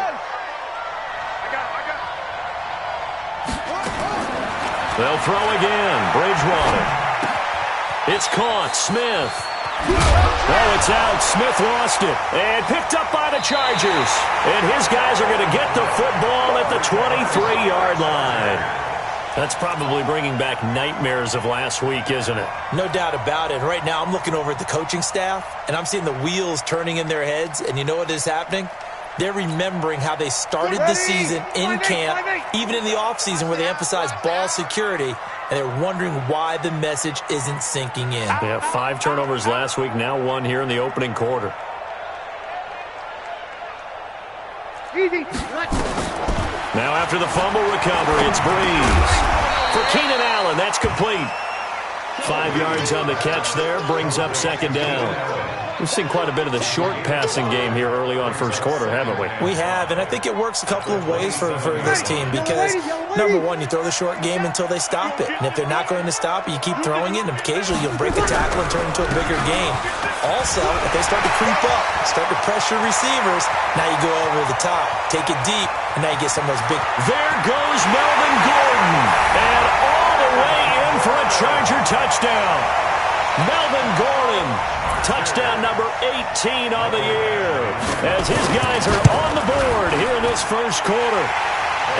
They'll throw again. Bridgewater. It's caught. Smith. Oh, it's out. Smith lost it. And picked up by the Chargers. And his guys are going to get the football at the 23-yard line. That's probably bringing back nightmares of last week, isn't it? No doubt about it. Right now, I'm looking over at the coaching staff, and I'm seeing the wheels turning in their heads. And you know what is happening? They're remembering how they started the season in camp, even in the offseason where they emphasized ball security, and they're wondering why the message isn't sinking in. Yeah, 5 turnovers last week, now 1 here in the opening quarter. Now after the fumble recovery, it's Breeze. For Keenan Allen, that's complete. 5 yards on the catch there, brings up second down. We've seen quite a bit of the short passing game here early on first quarter, haven't we? We have, and I think it works a couple of ways for this team because, number one, you throw the short game until they stop it. And if they're not going to stop it, you keep throwing it, and occasionally you'll break a tackle and turn it into a bigger game. Also, if they start to creep up, start to pressure receivers, now you go over the top, take it deep, and now you get some of those big. There goes Melvin Gordon, and all the way in for a Charger touchdown. Melvin Gordon, touchdown number 18 on the year, as his guys are on the board here in this first quarter.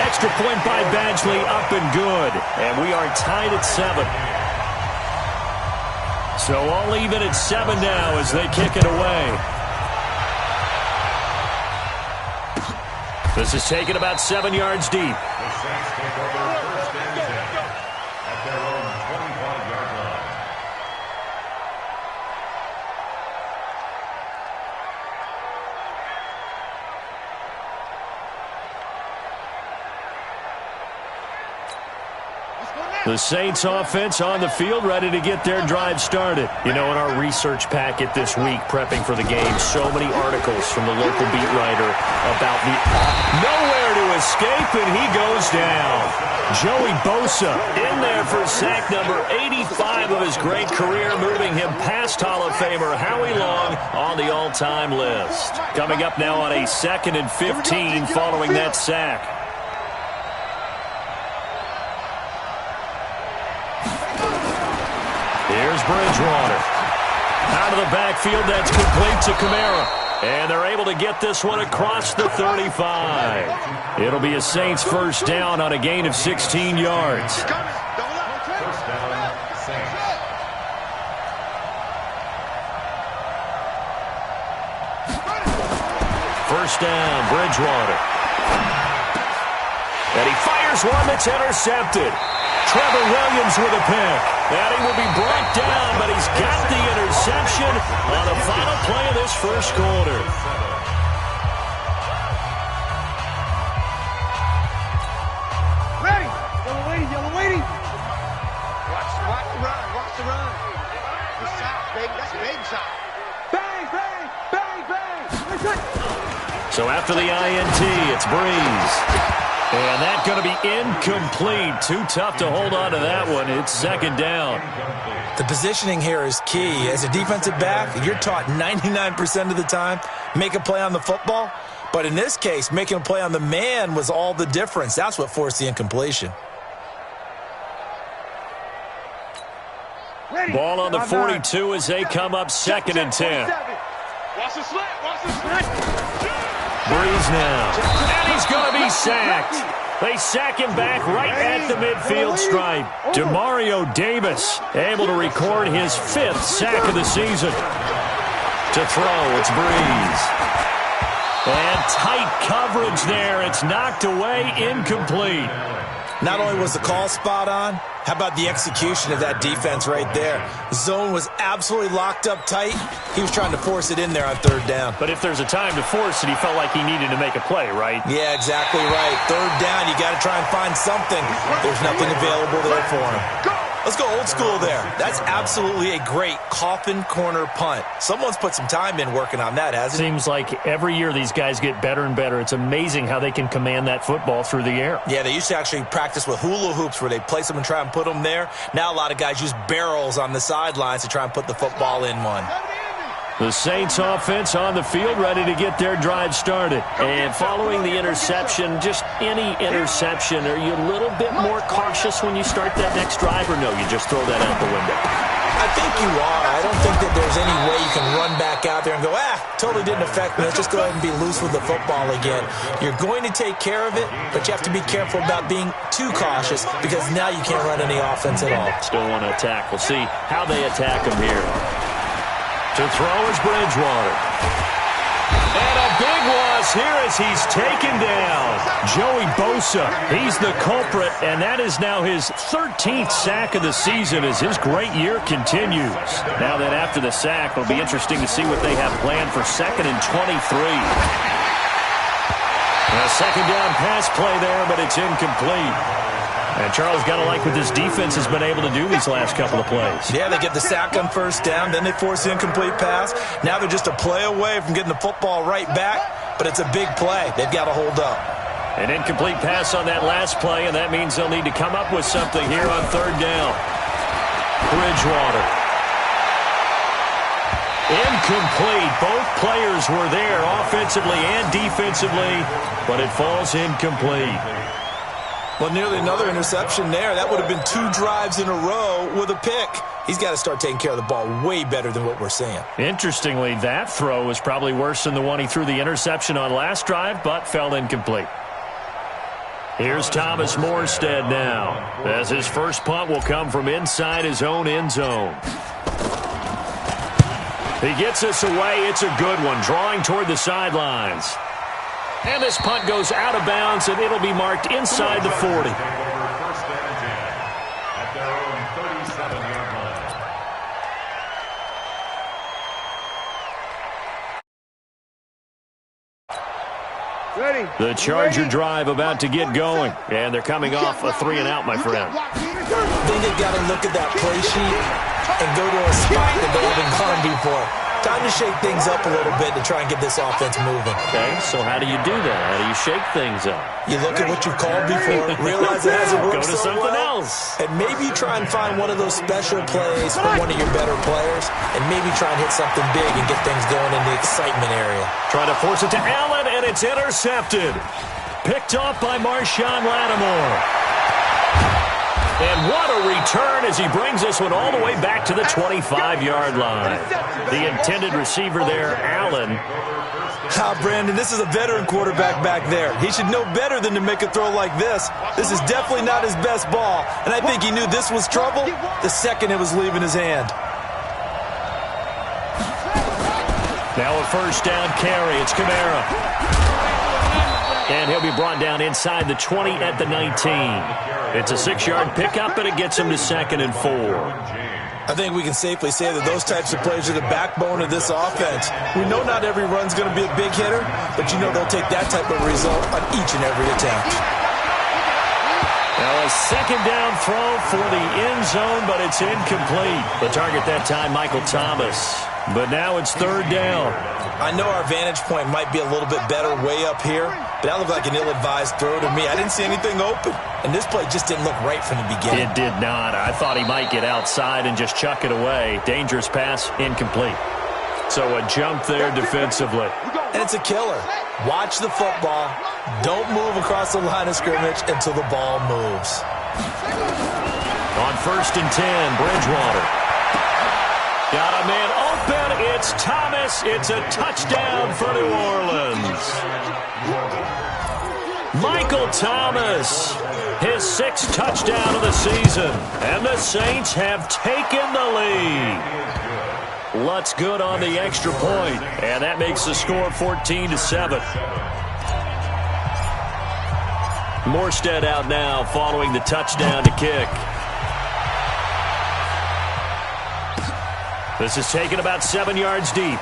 Extra point by Badgley, up and good, and we are tied at 7. So all even at 7 now as they kick it away. This is taken about 7 yards deep. The Saints offense on the field, ready to get their drive started. You know, in our research packet this week, prepping for the game, so many articles from the local beat writer about the nowhere to escape, and he goes down. Joey Bosa in there for sack number 85 of his great career, moving him past Hall of Famer Howie Long on the all-time list. Coming up now on a 2nd and 15 following that sack. Here's Bridgewater. Out of the backfield, that's complete to Kamara. And they're able to get this one across the 35. It'll be a Saints first down on a gain of 16 yards. First down, Bridgewater. And he fires one that's intercepted. Trevor Williams with a pick. And he will be brought down, but he's got the interception on the final play of this first quarter. Ready! Yellow lady, yellow lady! Watch the run, watch the run. Good shot, baby, that's a big shot. Bang, bang, bang, bang! So after the INT, it's Breeze. And that's going to be incomplete. Too tough to hold on to that one. It's second down. The positioning here is key. As a defensive back, you're taught 99% of the time, make a play on the football. But in this case, making a play on the man was all the difference. That's what forced the incompletion. Ball on the 42 as they come up 2nd and 10. Watch the slant, watch the slant. Breeze now. And he's going to be sacked. They sack him back right at the midfield stripe. Demario Davis able to record his 5th sack of the season. To throw, it's Breeze. And tight coverage there. It's knocked away, incomplete. Not only was the call spot on, how about the execution of that defense right there? Zone was absolutely locked up tight. He was trying to force it in there on 3rd down. But if there's a time to force it, he felt like he needed to make a play, right? Yeah, exactly right. 3rd down, you got to try and find something. There's nothing available there for him. Let's go old school there. That's absolutely a great coffin corner punt. Someone's put some time in working on that, hasn't it? Seems like every year these guys get better and better. It's amazing how they can command that football through the air. Yeah, they used to actually practice with hula hoops where they place them and try and put them there. Now a lot of guys use barrels on the sidelines to try and put the football in one. The Saints offense on the field, ready to get their drive started. And following the interception, just any interception, are you a little bit more cautious when you start that next drive, or no, you just throw that out the window? I think you are. I don't think that there's any way you can run back out there and go, totally didn't affect me. Let's just go ahead and be loose with the football again. You're going to take care of it, but you have to be careful about being too cautious because now you can't run any offense at all. Still want to attack. We'll see how they attack him here. To throw is Bridgewater. And a big loss here as he's taken down. Joey Bosa, he's the culprit, and that is now his 13th sack of the season as his great year continues. Now that after the sack, it'll be interesting to see what they have planned for 2nd and 23. A 2nd down pass play there, but it's incomplete. And Charles got to like what this defense has been able to do these last couple of plays. Yeah, they get the sack on 1st down, then they force the incomplete pass. Now they're just a play away from getting the football right back, but it's a big play. They've got to hold up. An incomplete pass on that last play, and that means they'll need to come up with something here on 3rd down. Bridgewater. Incomplete. Both players were there offensively and defensively, but it falls incomplete. Well, nearly another interception there. That would have been 2 drives in a row with a pick. He's got to start taking care of the ball way better than what we're seeing. Interestingly, that throw was probably worse than the one he threw the interception on last drive, but fell incomplete. Here's Thomas Morstead now, as his first punt will come from inside his own end zone. He gets this away. It's a good one, drawing toward the sidelines. And this punt goes out of bounds, and it'll be marked inside the 40. The Charger drive about to get going. And they're coming off a 3-and-out, my friend. I think they've got to look at that play sheet and go to a spot that they haven't gone before. Time to shake things up a little bit to try and get this offense moving. Okay, so how do you do that? How do you shake things up? You look at what you've called before, realize it hasn't worked Go to so something well, else. and maybe try and find one of those special plays from one of your better players, and maybe try and hit something big and get things going in the excitement area. Trying to force it to Allen, and it's intercepted. Picked off by Marshawn Lattimore. And what a return as he brings this one all the way back to the 25-yard line. The intended receiver there, Allen. Brandon, this is a veteran quarterback back there. He should know better than to make a throw like this. This is definitely not his best ball, and I think he knew this was trouble the second it was leaving his hand. Now a first down carry. It's Kamara. And he'll be brought down inside the 20 at the 19. It's a 6-yard pickup, and it gets him to 2nd and 4. I think we can safely say that those types of plays are the backbone of this offense. We know not every run's going to be a big hitter, but you know they'll take that type of result on each and every attempt. Now a second down throw for the end zone, but it's incomplete. The target that time, Michael Thomas. But now it's 3rd down. I know our vantage point might be a little bit better way up here, but that looked like an ill-advised throw to me. I didn't see anything open, and this play just didn't look right from the beginning. It did not. I thought he might get outside and just chuck it away. Dangerous pass, incomplete. So a jump there defensively. And it's a killer. Watch the football. Don't move across the line of scrimmage until the ball moves. On 1st and 10, Bridgewater. Got a man open. It's Thomas. It's a touchdown for New Orleans. Michael Thomas, his 6th touchdown of the season. And the Saints have taken the lead. Lutz good on the extra point. And that makes the score 14-7. Morstead out now following the touchdown to kick. This is taken about 7 yards deep.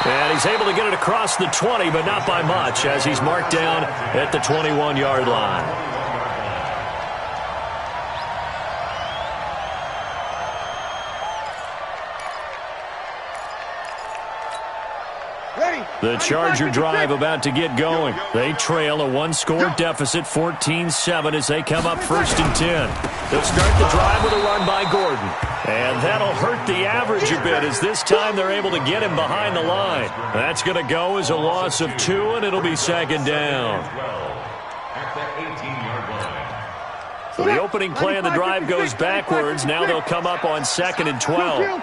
And he's able to get it across the 20, but not by much, as he's marked down at the 21-yard line. The Charger drive about to get going. They trail a 1-score deficit, 14-7, as they come up 1st and 10. They'll start the drive with a run by Gordon. And that'll hurt the average a bit, as this time they're able to get him behind the line. That's going to go as a loss of 2, and it'll be 2nd down. So the opening play of the drive goes backwards. Now they'll come up on 2nd and 12. Hey,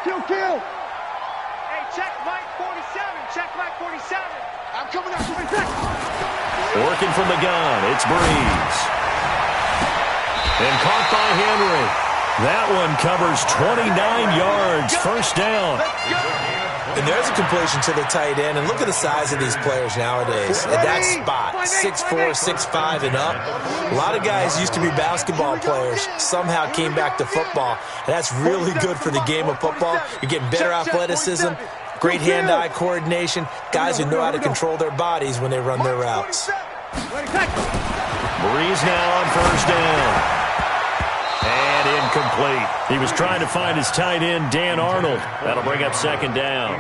check Mike 47. Check Mike 47. I'm coming up. Working from the gun, it's Breeze. And caught by Henry. That one covers 29 yards, 1st down. And there's a completion to the tight end. And look at the size of these players nowadays. At that spot, 6'4", 6'5", and up. A lot of guys used to be basketball players, somehow came back to football. And that's really good for the game of football. You're getting better athleticism, great hand-eye coordination, guys who know how to control their bodies when they run their routes. Breeze now on 1st down. And incomplete. He was trying to find his tight end, Dan Arnold. That'll bring up 2nd down.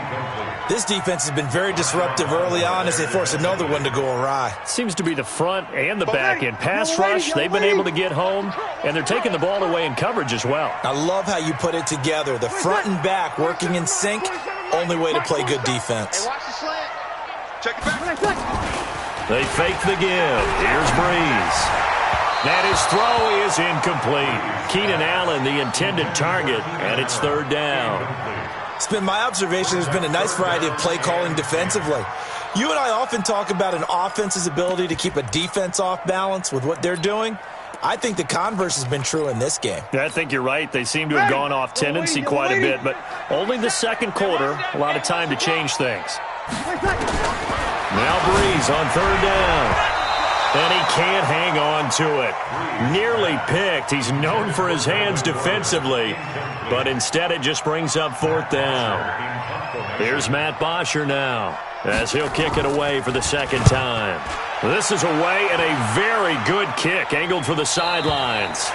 This defense has been very disruptive early on as they force another one to go awry. Seems to be the front and the back end. Pass rush, they've been able to get home, and they're taking the ball away in coverage as well. I love how you put it together. The front and back working in sync, only way to play good defense. Hey, watch the slant. Check it back. They fake the give. Here's Breeze. And his throw is incomplete. Keenan Allen, the intended target, and it's 3rd down. It's been my observation there's been a nice variety of play calling defensively. You and I often talk about an offense's ability to keep a defense off balance with what they're doing. I think the converse has been true in this game. I think you're right. They seem to have gone off tendency quite a bit, but only the 2nd quarter, a lot of time to change things. Now Breeze on 3rd down. And he can't hang on to it. Nearly picked. He's known for his hands defensively, but instead it just brings up 4th down. Here's Matt Bosher now. as he'll kick it away for the second time. This is away and a very good kick, angled for the sidelines.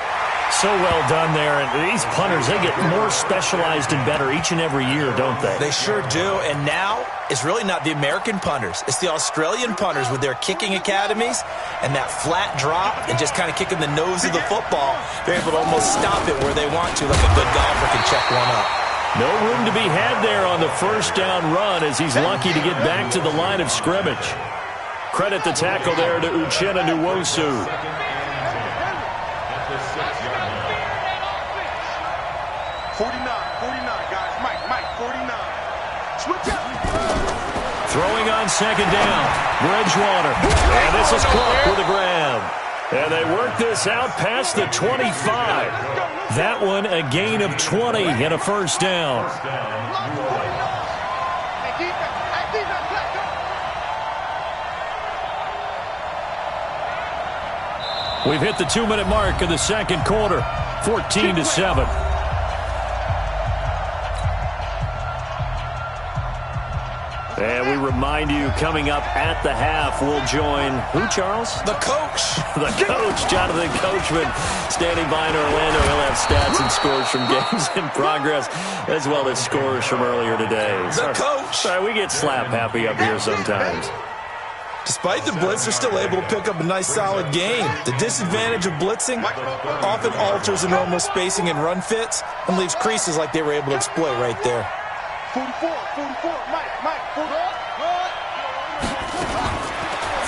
So well done there. And these punters, they get more specialized and better each and every year, don't they? They sure do. And now it's really not the American punters. It's the Australian punters with their kicking academies and that flat drop and just kind of kicking the nose of the football. They're able to almost stop it where they want to, like a good golfer can check one up. No room to be had there on the first down run as he's lucky to get back to the line of scrimmage. Credit the tackle there to Uchenna Nwosu. 49, guys. Mike, 49. Switch up. Throwing on second down. Bridgewater. And this is Clark with a grab. And they work this out past the 25. That one a gain of 20 and a first down. We've hit the 2-minute mark of the second quarter. 14-7. And we remind you, coming up at the half, we'll join who, Charles? The coach. The coach, Jonathan Coachman, standing by in Orlando. He'll have stats and scores from games in progress, as well as scores from earlier today. The coach. Sorry, we get slap happy up here sometimes. Despite the blitz, they're still able to pick up a nice, solid game. The disadvantage of blitzing often alters the normal spacing and run fits and leaves creases like they were able to exploit right there. 44, Mike, 44.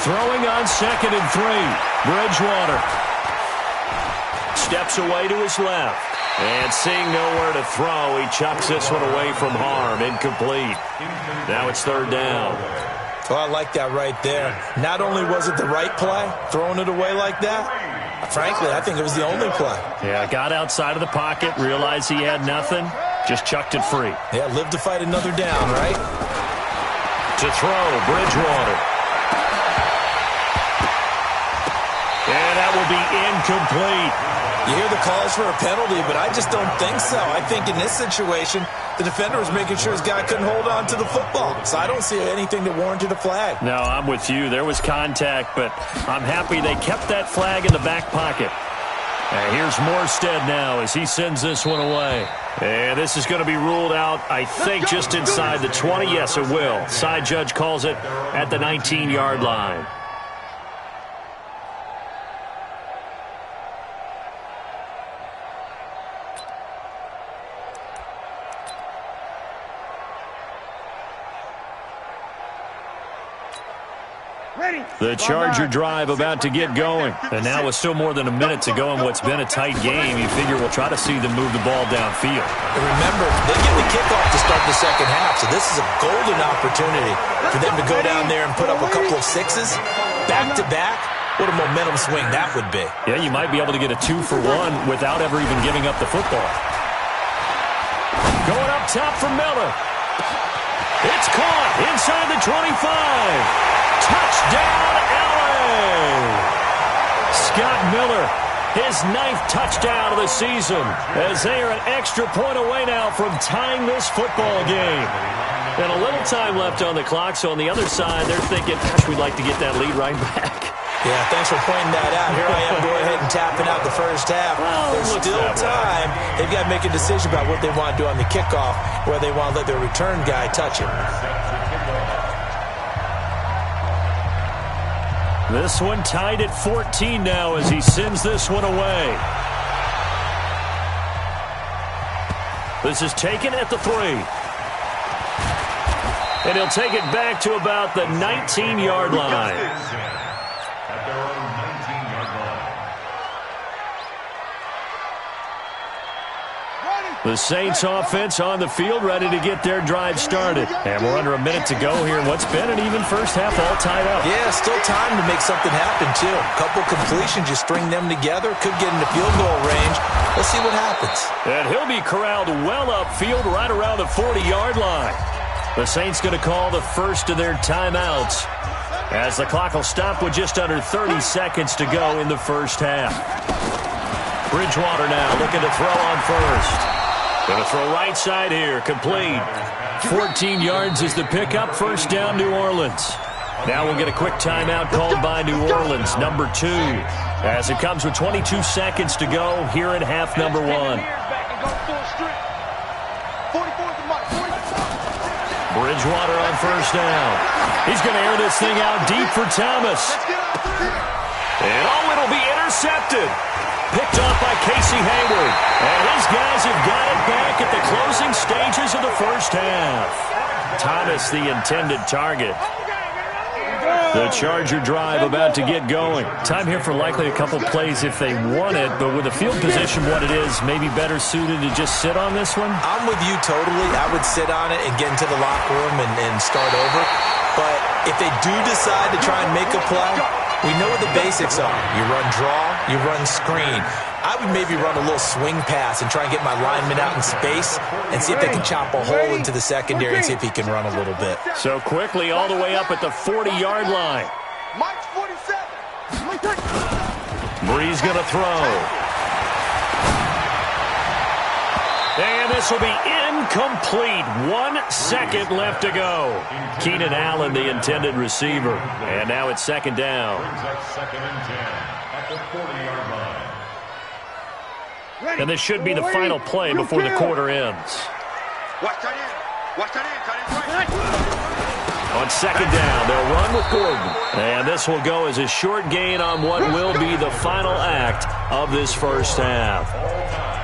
Throwing on 2nd and 3. Bridgewater steps away to his left. And seeing nowhere to throw, he chucks this one away from harm. Incomplete. Now it's 3rd down. Oh, I like that right there. Not only was it the right play, throwing it away like that, frankly, I think it was the only play. Yeah, got outside of the pocket, realized he had nothing, just chucked it free. Yeah, live to fight another down, right? To throw, Bridgewater. And that will be incomplete. You hear the calls for a penalty, but I just don't think so. I think in this situation, the defender was making sure his guy couldn't hold on to the football. So I don't see anything that warranted a flag. No, I'm with you. There was contact, but I'm happy they kept that flag in the back pocket. And here's Morstead now as he sends this one away. And this is going to be ruled out, I think, just inside the 20. Yes, it will. Side judge calls it at the 19-yard line. The Charger drive about to get going. And now with still more than a minute to go in what's been a tight game, you figure we'll try to see them move the ball downfield. And remember, they get the kickoff to start the second half, so this is a golden opportunity for them to go down there and put up a couple of sixes back-to-back. What a momentum swing that would be. Yeah, you might be able to get a 2-for-1 without ever even giving up the football. Going up top for Miller. It's caught inside the 25. Touchdown, LA! Scott Miller, his 9th touchdown of the season, as they are an extra point away now from tying this football game. And a little time left on the clock, so on the other side, they're thinking, gosh, we'd like to get that lead right back. Yeah, thanks for pointing that out. Here I am going ahead and tapping out the first half. Well, there's still time. They've got to make a decision about what they want to do on the kickoff, where they want to let their return guy touch it. This one tied at 14 now as he sends this one away. This is taken at the 3. And he'll take it back to about the 19-yard line. The Saints offense on the field, ready to get their drive started. And we're under a minute to go here in what's been an even first half, all tied up. Yeah, still time to make something happen, too. A couple completions, you string them together, could get into field goal range. Let's see what happens. And he'll be corralled well upfield right around the 40-yard line. The Saints going to call the first of their timeouts as the clock will stop with just under 30 seconds to go in the first half. Bridgewater now looking to throw on first. Gonna throw right side here, complete. 14 yards is the pickup, first down New Orleans. Now we'll get a quick timeout called by New Orleans, number 2. As it comes with 22 seconds to go here in half number 1. Bridgewater on first down. He's going to air this thing out deep for Thomas. And it'll be intercepted. Picked off by Casey Hayward. And his guys have got it back at the closing stages of the first half. Thomas, the intended target. The Charger drive about to get going. Time here for likely a couple plays if they want it, but with the field position what it is, maybe better suited to just sit on this one? I'm with you totally. I would sit on it and get into the locker room and start over. But if they do decide to try and make a play, we know what the basics are. You run draw, you run screen. I would maybe run a little swing pass and try and get my lineman out in space and see if they can chop a hole into the secondary and see if he can run a little bit. So quickly all the way up at the 40-yard line. Mike's 47. Breeze going to throw. And this will be incomplete. 1 second left to go. Keenan Allen, the intended receiver. And now it's second down. Second and 10 at the 40-yard line. And this should be the final play before the quarter ends. On second down, they'll run with Gordon. And this will go as a short gain on what will be the final act of this first half.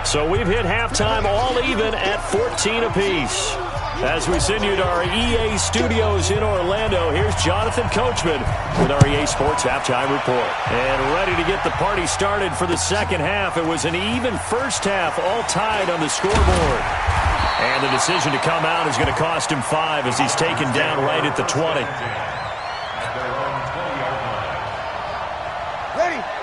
So we've hit halftime all even at 14 apiece. As we send you to our EA studios in Orlando, here's Jonathan Coachman with our EA Sports Halftime Report. And ready to get the party started for the second half. It was an even first half, all tied on the scoreboard. And the decision to come out is going to cost him 5 as he's taken down right at the 20.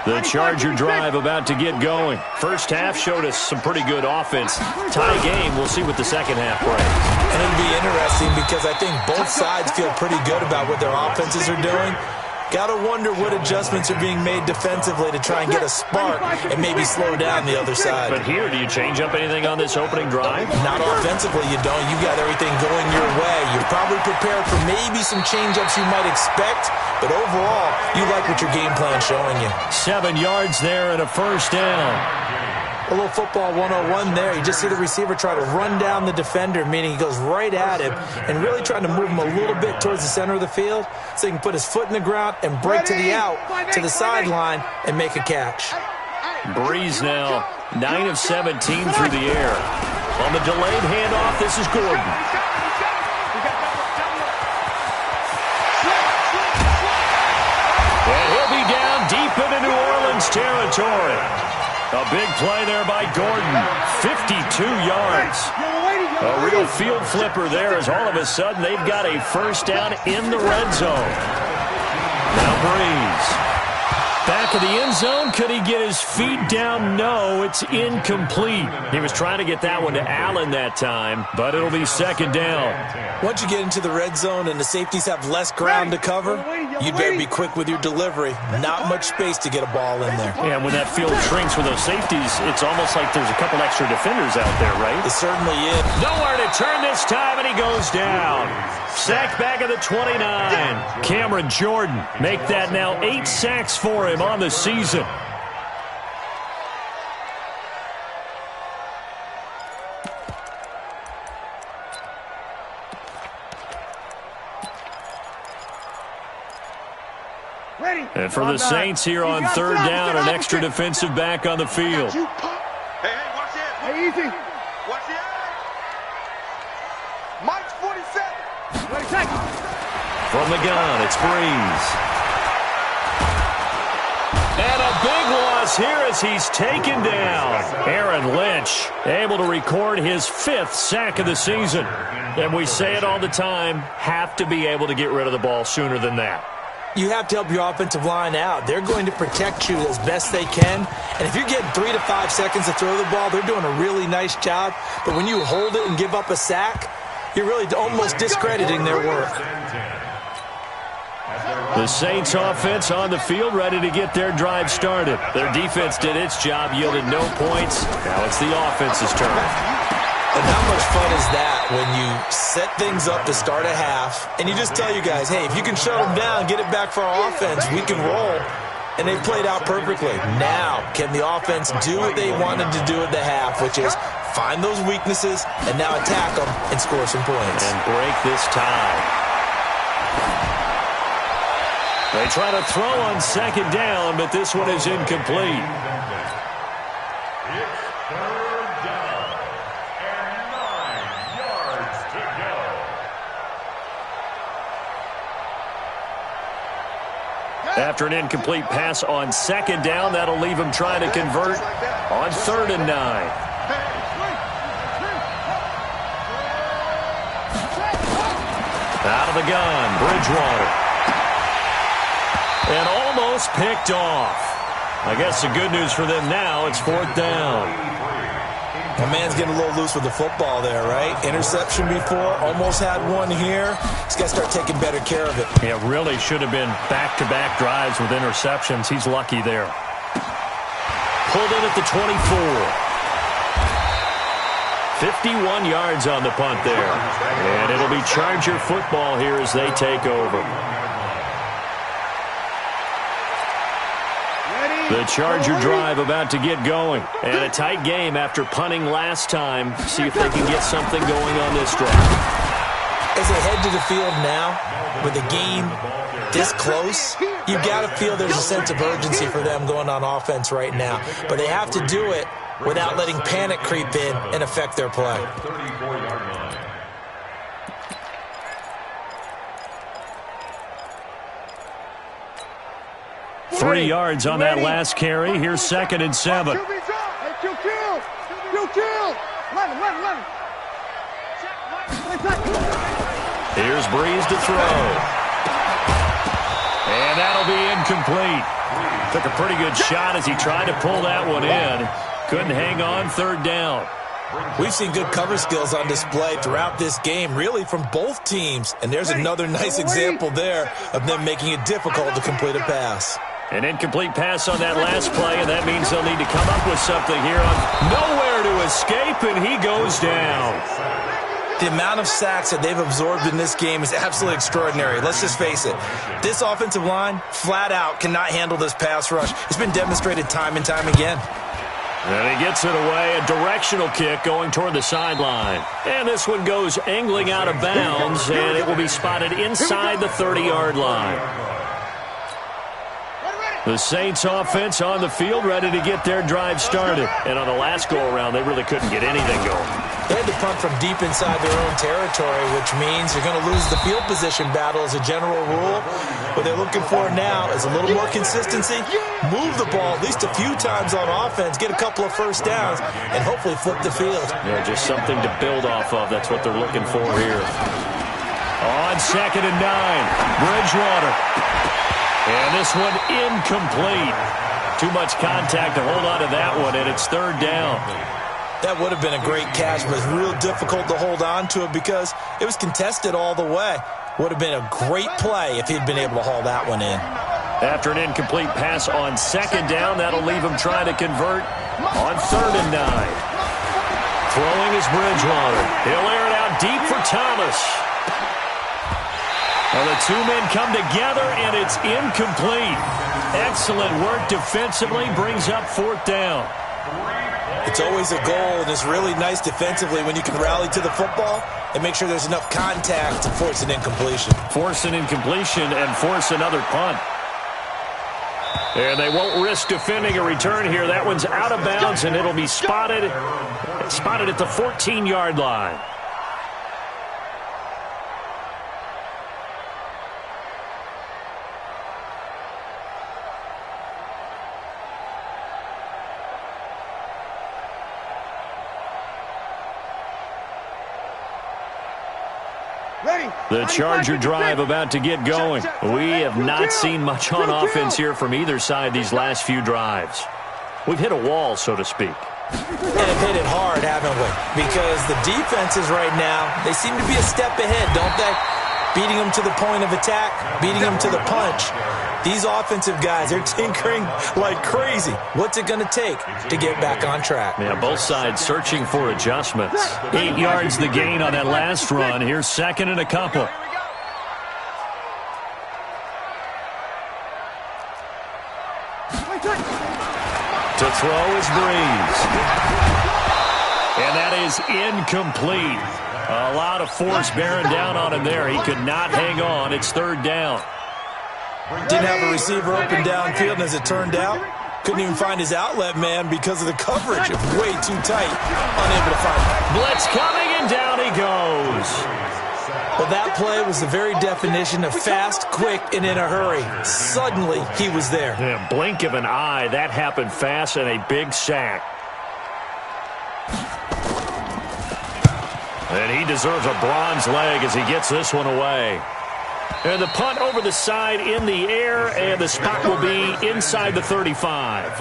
The Charger drive about to get going. First half showed us some pretty good offense. Tie game, we'll see what the second half brings. And it'll be interesting because I think both sides feel pretty good about what their offenses are doing. Got to wonder what adjustments are being made defensively to try and get a spark and maybe slow down the other side. But here, do you change up anything on this opening drive? Not offensively, you don't. You got everything going your way. You're probably prepared for maybe some change-ups you might expect, but overall, you like what your game plan's showing you. 7 yards there and a first down. A little football 101 there. You just see the receiver try to run down the defender, meaning he goes right at him and really trying to move him a little bit towards the center of the field so he can put his foot in the ground and break to the out, to the sideline, and make a catch. Breeze now 9 of 17 through the air. On the delayed handoff, this is Gordon. And he'll be down deep into New Orleans territory. A big play there by Gordon. 52 yards. A real field flipper there as all of a sudden they've got a first down in the red zone. Now Breeze. Back of the end zone. Could he get his feet down? No, it's incomplete. He was trying to get that one to Allen that time, but it'll be second down. Once you get into the red zone and the safeties have less ground to cover, you better be quick with your delivery. Not much space to get a ball in there. Yeah, when that field shrinks with those safeties, it's almost like there's a couple extra defenders out there, right? It certainly is. Nowhere to turn this time, and he goes down. Sacked back of the 29. Cameron Jordan make that now 8 sacks for him on the season. And for the Saints here on third down, an extra defensive back on the field. Hey, watch this. Hey, easy. Watch this. Mike's 47. From the gun, it's Breeze. And a big loss here as he's taken down. Aaron Lynch able to record his 5th sack of the season. And we say it all the time, have to be able to get rid of the ball sooner than that. You have to help your offensive line out. They're going to protect you as best they can. And if you're getting 3 to 5 seconds to throw the ball, they're doing a really nice job. But when you hold it and give up a sack, you're really almost discrediting their work. The Saints offense on the field, ready to get their drive started. Their defense did its job, yielded no points. Now it's the offense's turn. And how much fun is that when you set things up to start a half, and you just tell you guys, hey, if you can shut them down, get it back for our offense, we can roll. And they played out perfectly. Now, can the offense do what they wanted to do at the half, which is find those weaknesses and now attack them and score some points. And break this tie. They try to throw on second down, but this one is incomplete. It's third down and 9 yards to go. After an incomplete pass on second down, that'll leave him trying to convert on 3rd and 9. Out of the gun, Bridgewater. And almost picked off. I guess the good news for them now, it's 4th down. My man's getting a little loose with the football there, right? Interception before, almost had one here. He's got to start taking better care of it. Yeah, really should have been back-to-back drives with interceptions. He's lucky there. Pulled in at the 24. 51 yards on the punt there. And it'll be Charger football here as they take over. The Charger drive about to get going. And a tight game after punting last time. See if they can get something going on this drive. As they head to the field now, with the game this close, you've got to feel there's a sense of urgency for them going on offense right now. But they have to do it without letting panic creep in and affect their play. 3 yards on that last carry. Here's 2nd and 7. Here's Breeze to throw. And that'll be incomplete. Took a pretty good shot as he tried to pull that one in. Couldn't hang on, 3rd down. We've seen good cover skills on display throughout this game, really from both teams. And there's another nice example there of them making it difficult to complete a pass. An incomplete pass on that last play, and that means they'll need to come up with something here. Nowhere to escape, and he goes down. The amount of sacks that they've absorbed in this game is absolutely extraordinary. Let's just face it. This offensive line, flat out, cannot handle this pass rush. It's been demonstrated time and time again. And he gets it away, a directional kick going toward the sideline. And this one goes angling out of bounds, and it will be spotted inside the 30-yard line. The Saints offense on the field, ready to get their drive started. And on the last go-around, they really couldn't get anything going. They had to punt from deep inside their own territory, which means you're going to lose the field position battle as a general rule. What they're looking for now is a little more consistency, move the ball at least a few times on offense, get a couple of first downs, and hopefully flip the field. Yeah, just something to build off of. That's what they're looking for here. On 2nd and 9, Bridgewater. And this one incomplete. Too much contact to hold on to that one, and it's 3rd down. That would have been a great catch, but it's real difficult to hold on to it because it was contested all the way. Would have been a great play if he'd been able to haul that one in. After an incomplete pass on 2nd down, that'll leave him trying to convert on 3rd and 9. Throwing is Bridgewater. He'll air it out deep for Thomas. Well, the two men come together, and it's incomplete. Excellent work defensively, brings up 4th down. It's always a goal, and it's really nice defensively when you can rally to the football and make sure there's enough contact to force an incompletion. Force an incompletion and force another punt. And they won't risk defending a return here. That one's out of bounds, and it'll be spotted at the 14-yard line. The Charger drive about to get going. We have not seen much on offense here from either side these last few drives. We've hit a wall, so to speak. And have hit it hard, haven't we? Because the defenses right now, they seem to be a step ahead, don't they? Beating them to the point of attack, beating them to the punch. These offensive guys, they're tinkering like crazy. What's it going to take to get back on track? Yeah, both sides searching for adjustments. 8 yards the gain on that last run. Here's second and a couple. To throw is Breeze. And that is incomplete. A lot of force bearing down on him there. He could not hang on. It's third down. Didn't have a receiver open downfield, and as it turned out, couldn't even find his outlet man because of the coverage. Way too tight. Unable to find it. Blitz coming, and down he goes. Well, that play was the very definition of fast, quick, and in a hurry. Suddenly, he was there. Yeah, blink of an eye. That happened fast and a big sack. And he deserves a bronze leg as he gets this one away. And the punt over the side in the air, and the spot will be inside the 35.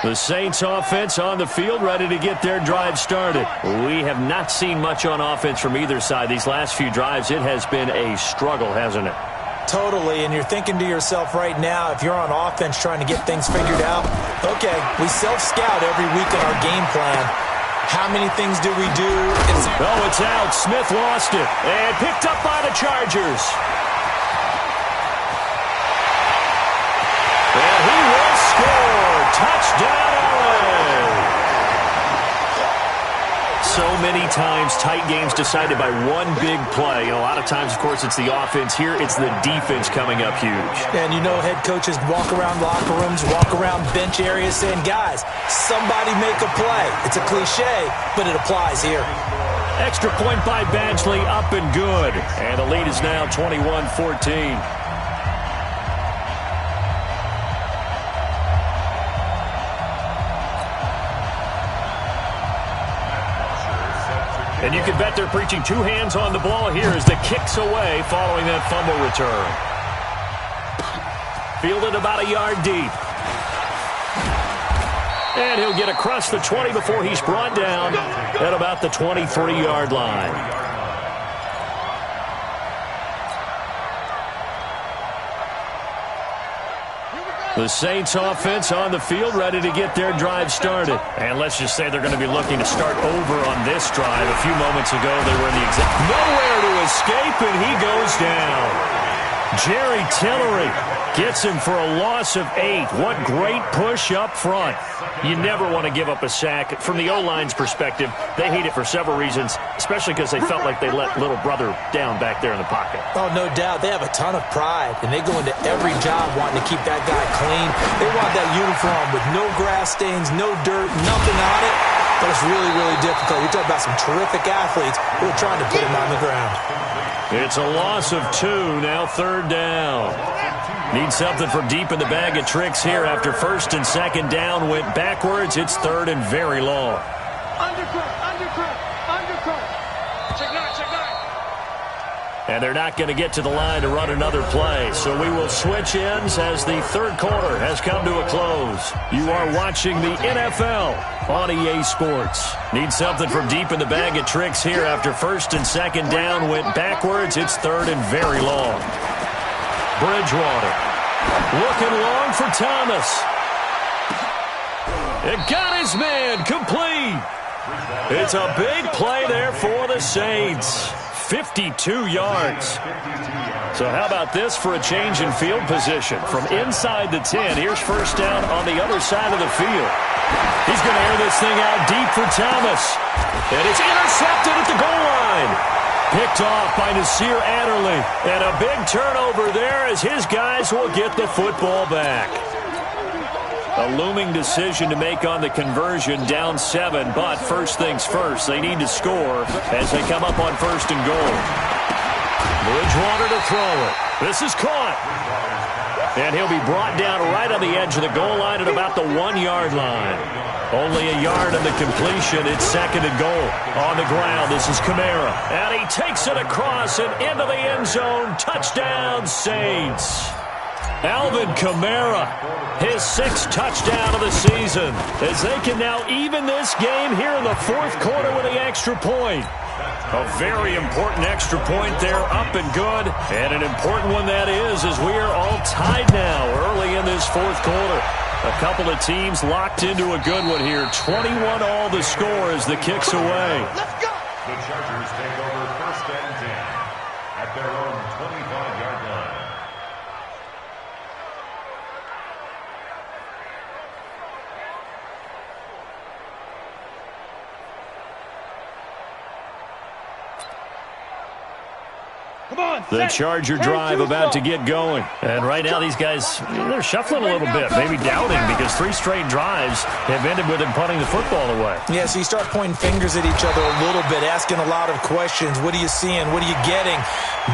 The Saints offense on the field, ready to get their drive started. We have not seen much on offense from either side. These last few drives, it has been a struggle, hasn't it? Totally, and you're thinking to yourself right now, if you're on offense trying to get things figured out, okay, we self-scout every week in our game plan. How many things do we do? Oh, it's out. Smith lost it and picked up by the Chargers. And he will score. Touchdown, LA. So many times tight games decided by one big play. A lot of times, of course, it's the offense. Here, it's the defense coming up huge. And you know head coaches walk around locker rooms, walk around bench areas saying, guys, somebody make a play. It's a cliche, but it applies here. Extra point by Badgley, up and good. And the lead is now 21-14. And you can bet they're preaching two hands on the ball here as the kick's away following that fumble return. Fielded about a yard deep. And he'll get across the 20 before he's brought down at about the 23-yard line. The Saints offense on the field, ready to get their drive started. And let's just say they're going to be looking to start over on this drive. A few moments ago, they were in the exact nowhere to escape, and he goes down. Jerry Tillery gets him for a loss of 8. What great push up front. You never want to give up a sack. From the O-line's perspective, they hate it for several reasons, especially because they felt like they let little brother down back there in the pocket. Oh, no doubt. They have a ton of pride, and they go into every job wanting to keep that guy clean. They want that uniform with no grass stains, no dirt, nothing on it. But it's really, really difficult. We talk about some terrific athletes who are trying to put him on the ground. It's a loss of 2, now third down. Need something from deep in the bag of tricks here after first and second down went backwards. It's third and very long. Undercut. Check nine. And they're not going to get to the line to run another play. So we will switch ends as the third quarter has come to a close. You are watching the NFL on EA Sports. Need something from deep in the bag of tricks here after first and second down went backwards. It's third and very long. Bridgewater looking long for Thomas. It got his man complete. It's a big play there for the Saints. 52 yards. So how about this for a change in field position? From inside the 10, here's first down on the other side of the field. He's going to air this thing out deep for Thomas. And it's intercepted at the goal line. Picked off by Nasir Adderley. And a big turnover there as his guys will get the football back. A looming decision to make on the conversion, down 7, but first things first, they need to score as they come up on first and goal. Bridgewater to throw it. This is caught. And he'll be brought down right on the edge of the goal line at about the 1-yard line. Only a yard on the completion. It's second and goal. On the ground, this is Kamara. And he takes it across and into the end zone. Touchdown, Saints. Alvin Kamara, his 6th touchdown of the season, as they can now even this game here in the 4th quarter with the extra point. A very important extra point there, up and good, and an important one that is, as we are all tied now early in this 4th quarter. A couple of teams locked into a good one here. 21 all the score as the kick's away. Let's go! The Chargers take over 1st and 10 at their own 25-yard line. The Charger drive about to get going. And right now these guys, they're shuffling a little bit, maybe doubting, because 3 straight drives have ended with them punting the football away. Yeah, so you start pointing fingers at each other a little bit, asking a lot of questions. What are you seeing? What are you getting?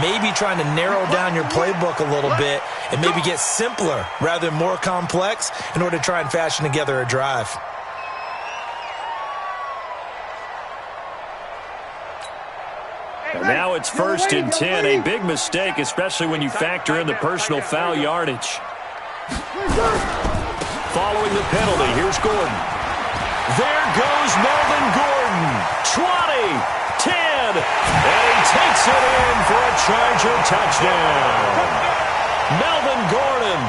Maybe trying to narrow down your playbook a little bit and maybe get simpler rather than more complex in order to try and fashion together a drive. And now it's 1st and 10, a big mistake, especially when you factor in the personal foul yardage. Following the penalty, here's Gordon. There goes Melvin Gordon. 20, 10, and he takes it in for a Charger touchdown. Melvin Gordon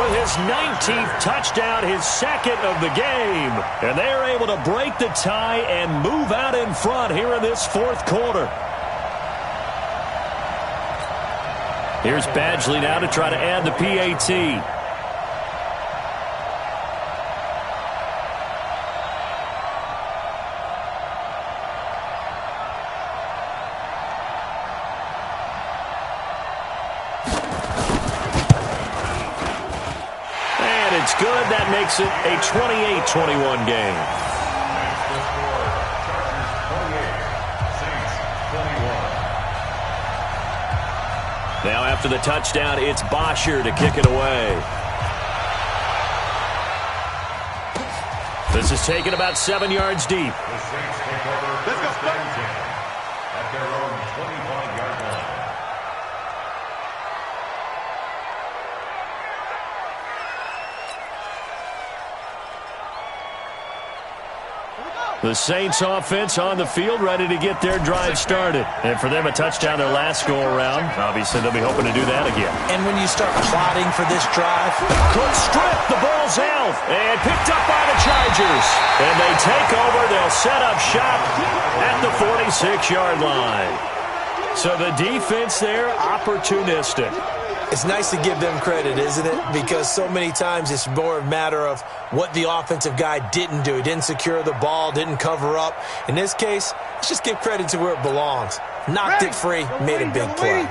with his 19th touchdown, his 2nd of the game. And they are able to break the tie and move out in front here in this 4th quarter. Here's Badgley now to try to add the PAT. And it's good. That makes it a 28-21 game. Now after the touchdown, it's Bosher to kick it away. This is taken about 7 yards deep. The Saints take over 1st and 10 at their own 25-yard line. The Saints offense on the field, ready to get their drive started. And for them, a touchdown their last go-around. Obviously, they'll be hoping to do that again. And when you start plotting for this drive, Cook strip, the ball's out, and picked up by the Chargers. And they take over. They'll set up shop at the 46-yard line. So the defense there, opportunistic. It's nice to give them credit, isn't it? Because so many times it's more a matter of what the offensive guy didn't do. He didn't secure the ball, didn't cover up. In this case, let's just give credit to where it belongs. Knocked it free, made a big play.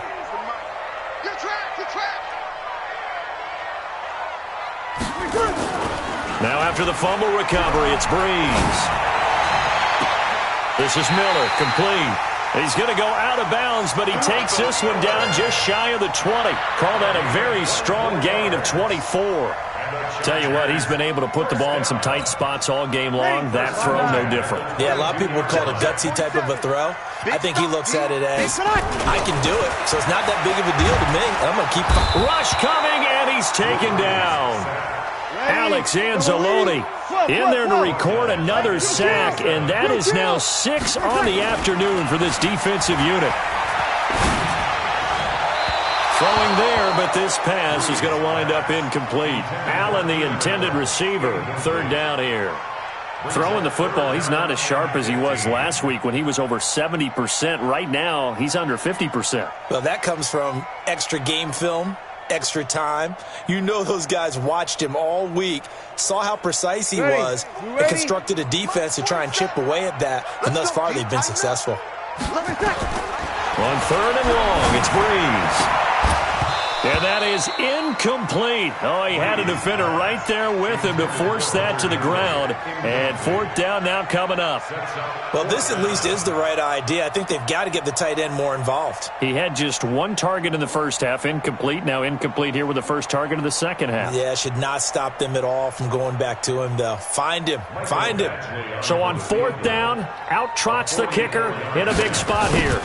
Now after the fumble recovery, it's Breeze. This is Miller, complete. He's going to go out of bounds, but he takes this one down just shy of the 20. Call that a very strong gain of 24. Tell you what, he's been able to put the ball in some tight spots all game long. That throw, no different. Yeah, a lot of people would call it a gutsy type of a throw. I think he looks at it as, I can do it, so it's not that big of a deal to me. I'm going to keep... Rush coming, and he's taken down. Alex Anzalone in there to record another sack, and that is now 6 on the afternoon for this defensive unit. Throwing there, but this pass is going to wind up incomplete. Allen, the intended receiver, 3rd down here. Throwing the football, he's not as sharp as he was last week when he was over 70%. Right now, he's under 50%. Well, that comes from extra game film, extra time. You know those guys watched him all week, saw how precise he was, and constructed a defense to try and chip away at that, and thus far they've been successful. On 3rd and long, it's Breeze. And that is incomplete. Oh, he had a defender right there with him to force that to the ground. And 4th down now coming up. Well, this at least is the right idea. I think they've got to get the tight end more involved. He had just 1 target in the first half, incomplete. Now incomplete here with the first target of the second half. Yeah, should not stop them at all from going back to him, though. Find him. Find him. So on 4th down, out trots the kicker in a big spot here.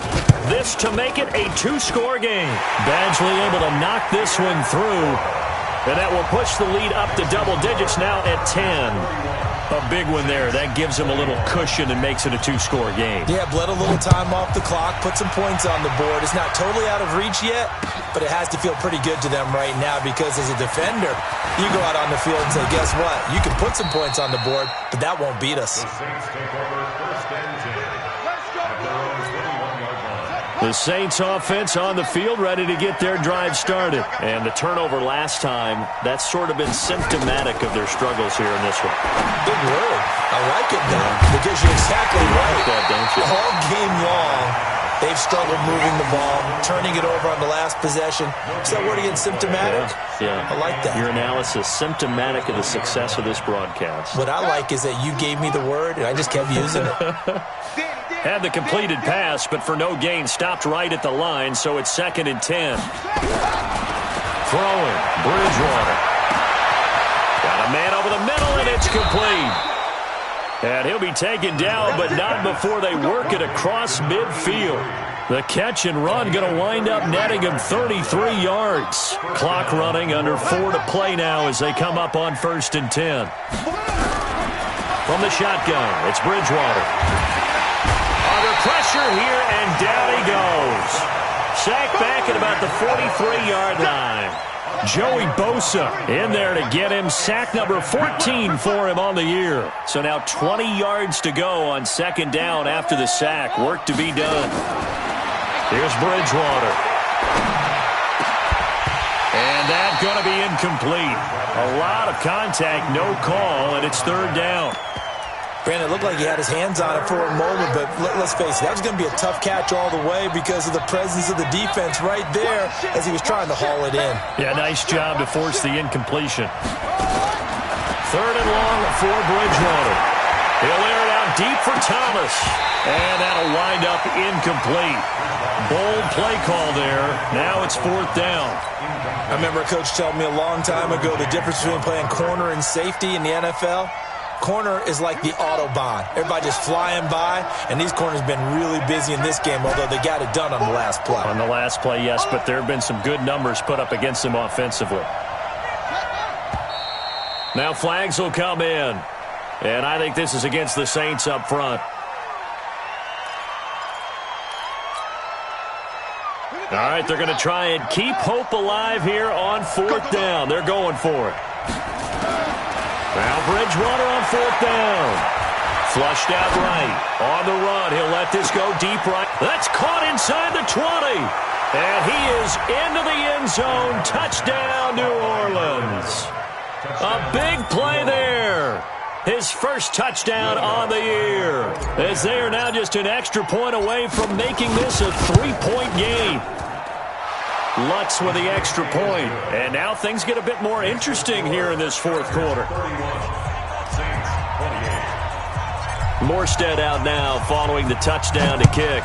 This to make it a 2-score game. Badgley able to knock this one through. And that will push the lead up to double digits now at 10. A big one there. That gives them a little cushion and makes it a 2-score game. Yeah, bled a little time off the clock, put some points on the board. It's not totally out of reach yet, but it has to feel pretty good to them right now because as a defender, you go out on the field and say, guess what? You can put some points on the board, but that won't beat us. The Saints take over first and 10 at their own 21-yard line. The Saints offense on the field ready to get their drive started. And the turnover last time, that's sort of been symptomatic of their struggles here in this one. Big word. I like it now because you're exactly right. Like that, don't you? All game long, they've struggled moving the ball, turning it over on the last possession. Is that word again, symptomatic? Yeah. I like that. Your analysis, symptomatic of the success of this broadcast. What I like is that you gave me the word, and I just kept using it. Had the completed pass, but for no gain, stopped right at the line, so it's 2nd and 10. Throwing, Bridgewater. Got a man over the middle, and it's complete. And he'll be taken down, but not before they work it across midfield. The catch and run going to wind up netting him 33 yards. Clock running, under 4 to play now as they come up on 1st and 10. From the shotgun, it's Bridgewater. Under pressure here, and down he goes. Sacked back at about the 43-yard line. Joey Bosa in there to get him. Sack number 14 for him on the year. So now 20 yards to go on 2nd down after the sack. Work to be done. Here's Bridgewater. And that's going to be incomplete. A lot of contact, no call, and it's 3rd down. Brandon, it looked like he had his hands on it for a moment, but let's face it, that was going to be a tough catch all the way because of the presence of the defense right there as he was trying to haul it in. Yeah, nice job to force the incompletion. 3rd and long for Bridgewater. He'll air it out deep for Thomas, and that'll wind up incomplete. Bold play call there. Now it's 4th down. I remember a coach telling me a long time ago the difference between playing corner and safety in the NFL. Corner is like the Autobahn. Everybody just flying by, and these corners have been really busy in this game, although they got it done on the last play. On the last play, yes, but there have been some good numbers put up against them offensively. Now flags will come in, and I think this is against the Saints up front. All right, they're going to try and keep hope alive here on 4th down. They're going for it. Now Bridgewater on 4th down. Flushed out right. On the run. He'll let this go deep right. That's caught inside the 20. And he is into the end zone. Touchdown, New Orleans. A big play there. His first touchdown on the year. As they are now just an extra point away from making this a 3-point game. Lutz with the extra point. And now things get a bit more interesting here in this 4th quarter. Morstead out now following the touchdown to kick.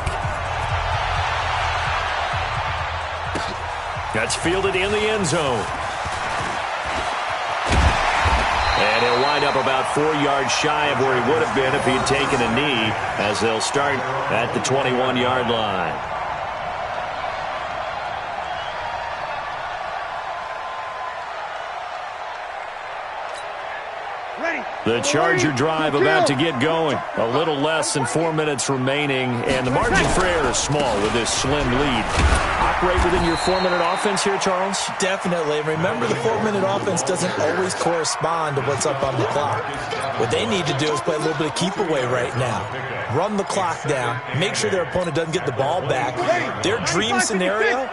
That's fielded in the end zone. And he'll wind up about 4 yards shy of where he would have been if he had taken a knee, as they'll start at the 21-yard line. The Charger drive about to get going. A little less than 4 minutes remaining, and the margin for error is small with this slim lead. Operate within your 4-minute offense here, Charles? Definitely. Remember, the 4-minute offense doesn't always correspond to what's up on the clock. What they need to do is play a little bit of keep away right now. Run the clock down. Make sure their opponent doesn't get the ball back. Their dream scenario,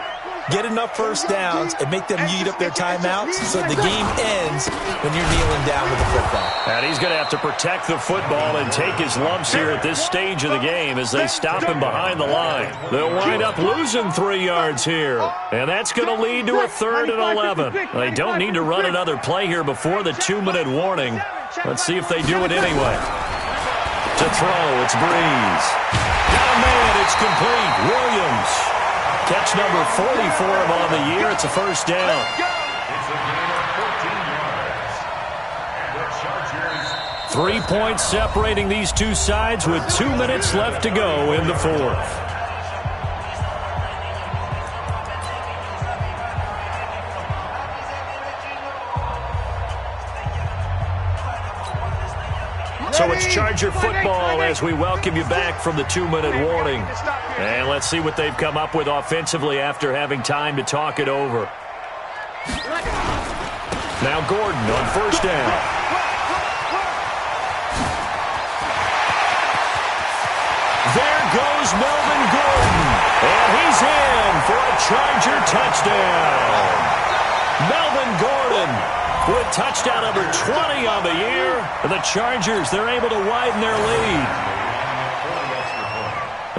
get enough first downs and make them eat up their timeouts so the game ends when you're kneeling down with the football. And he's going to have to protect the football and take his lumps here at this stage of the game as they stop him behind the line. They'll wind up losing 3 yards here. And that's going to lead to a 3rd and 11. They don't need to run another play here before the 2-minute warning. Let's see if they do it anyway. To throw, it's Breeze. Got a man, it's complete. Williams. Catch number 40 for him on the year. It's a 1st down. It's a gain of 14 yards. And the Chargers. 3 points separating these two sides with 2 minutes left to go in the 4th. So it's Charger football as we welcome you back from the 2-minute warning. And let's see what they've come up with offensively after having time to talk it over. Now Gordon on first down. There goes Melvin Gordon. And he's in for a Charger touchdown. Melvin Gordon with touchdown number 20 on the year. And the Chargers, they're able to widen their lead.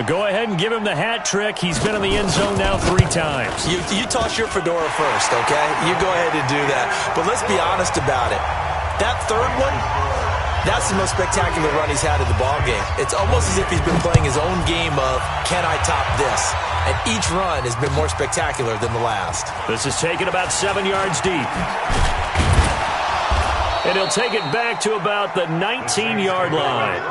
Go ahead and give him the hat trick. He's been in the end zone now 3 times. You toss your fedora first, okay? You go ahead and do that. But let's be honest about it. That third one, that's the most spectacular run he's had in the ballgame. It's almost as if he's been playing his own game of, can I top this? And each run has been more spectacular than the last. This is taken about 7 yards deep. And he'll take it back to about the 19-yard line.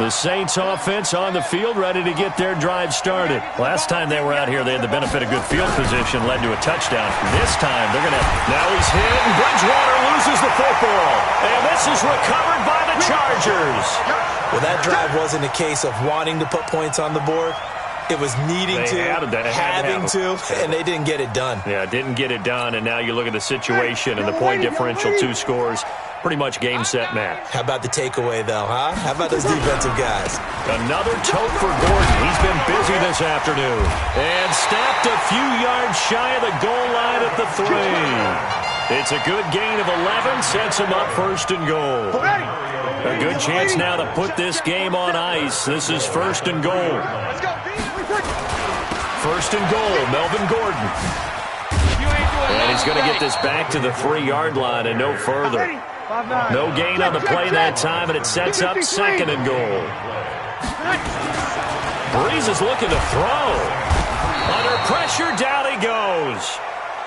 The Saints offense on the field, ready to get their drive started. Last time they were out here, they had the benefit of good field position, led to a touchdown. This time, they're going to... Now he's hit, and Bridgewater loses the football. And this is recovered by the Chargers. Well, that drive wasn't a case of wanting to put points on the board. It was needing having to, and they didn't get it done. Yeah, didn't get it done, and now you look at the situation and the point differential, 2 scores. Pretty much game, set, match. How about the takeaway, though, huh? How about those defensive guys? Another tote for Gordon. He's been busy this afternoon. And snapped a few yards shy of the goal line at the 3. It's a good gain of 11, sets him up first and goal. A good chance now to put this game on ice. This is first and goal. First and goal, Melvin Gordon. And he's going to get this back to the 3-yard line and no further. No gain on the play that time, and it sets up second and goal. Breeze is looking to throw. Under pressure, down he goes.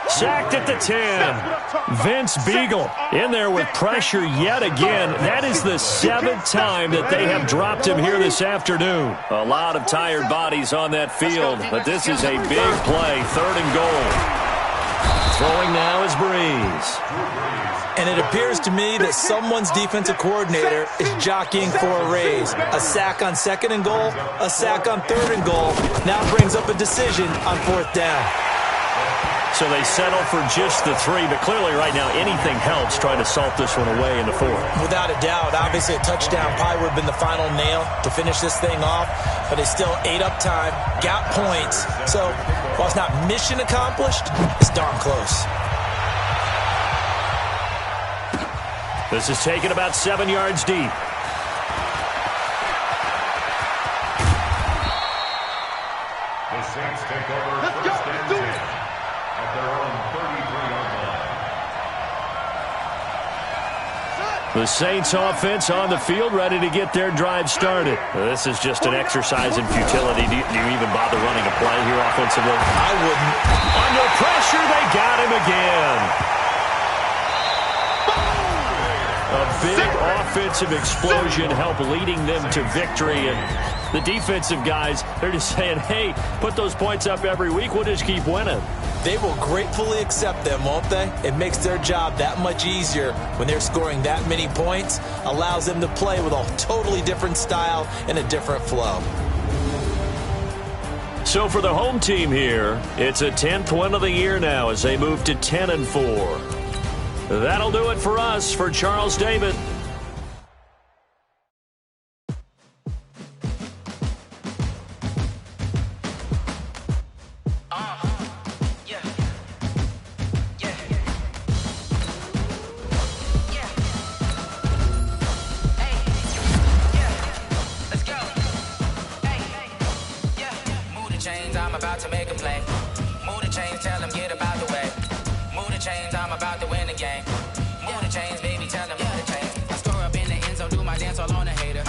Sacked at the 10. Vince Beagle in there with pressure yet again. That is the 7th time that they have dropped him here this afternoon. A lot of tired bodies on that field, but this is a big play. Third and goal. Throwing now is Breeze. And it appears to me that someone's defensive coordinator is jockeying for a raise. A sack on second and goal, a sack on third and goal. Now brings up a decision on 4th down. So they settle for just the 3, but clearly right now anything helps trying to salt this one away in the 4th. Without a doubt, obviously a touchdown probably would have been the final nail to finish this thing off, but they still ate up time, got points. So while it's not mission accomplished, it's darn close. This is taken about 7 yards deep. The Saints take over first and 10 at their own 33-yard line. The Saints offense on the field, ready to get their drive started. This is just an exercise in futility. Do you even bother running a play here offensively? I wouldn't. Under pressure, they got him again. A big offensive explosion helped leading them to victory. And the defensive guys, they're just saying, hey, put those points up every week. We'll just keep winning. They will gratefully accept them, won't they? It makes their job that much easier when they're scoring that many points. Allows them to play with a totally different style and a different flow. So for the home team here, it's a 10th win of the year now as they move to 10-4. That'll do it for us. For Charles David. I'm about to make a play. Move the chains, tell them get about the way. Move the chains, I'm about to win the game. Move the chains, baby, tell them move the chains. I score up in the end zone, do my dance all on a hater.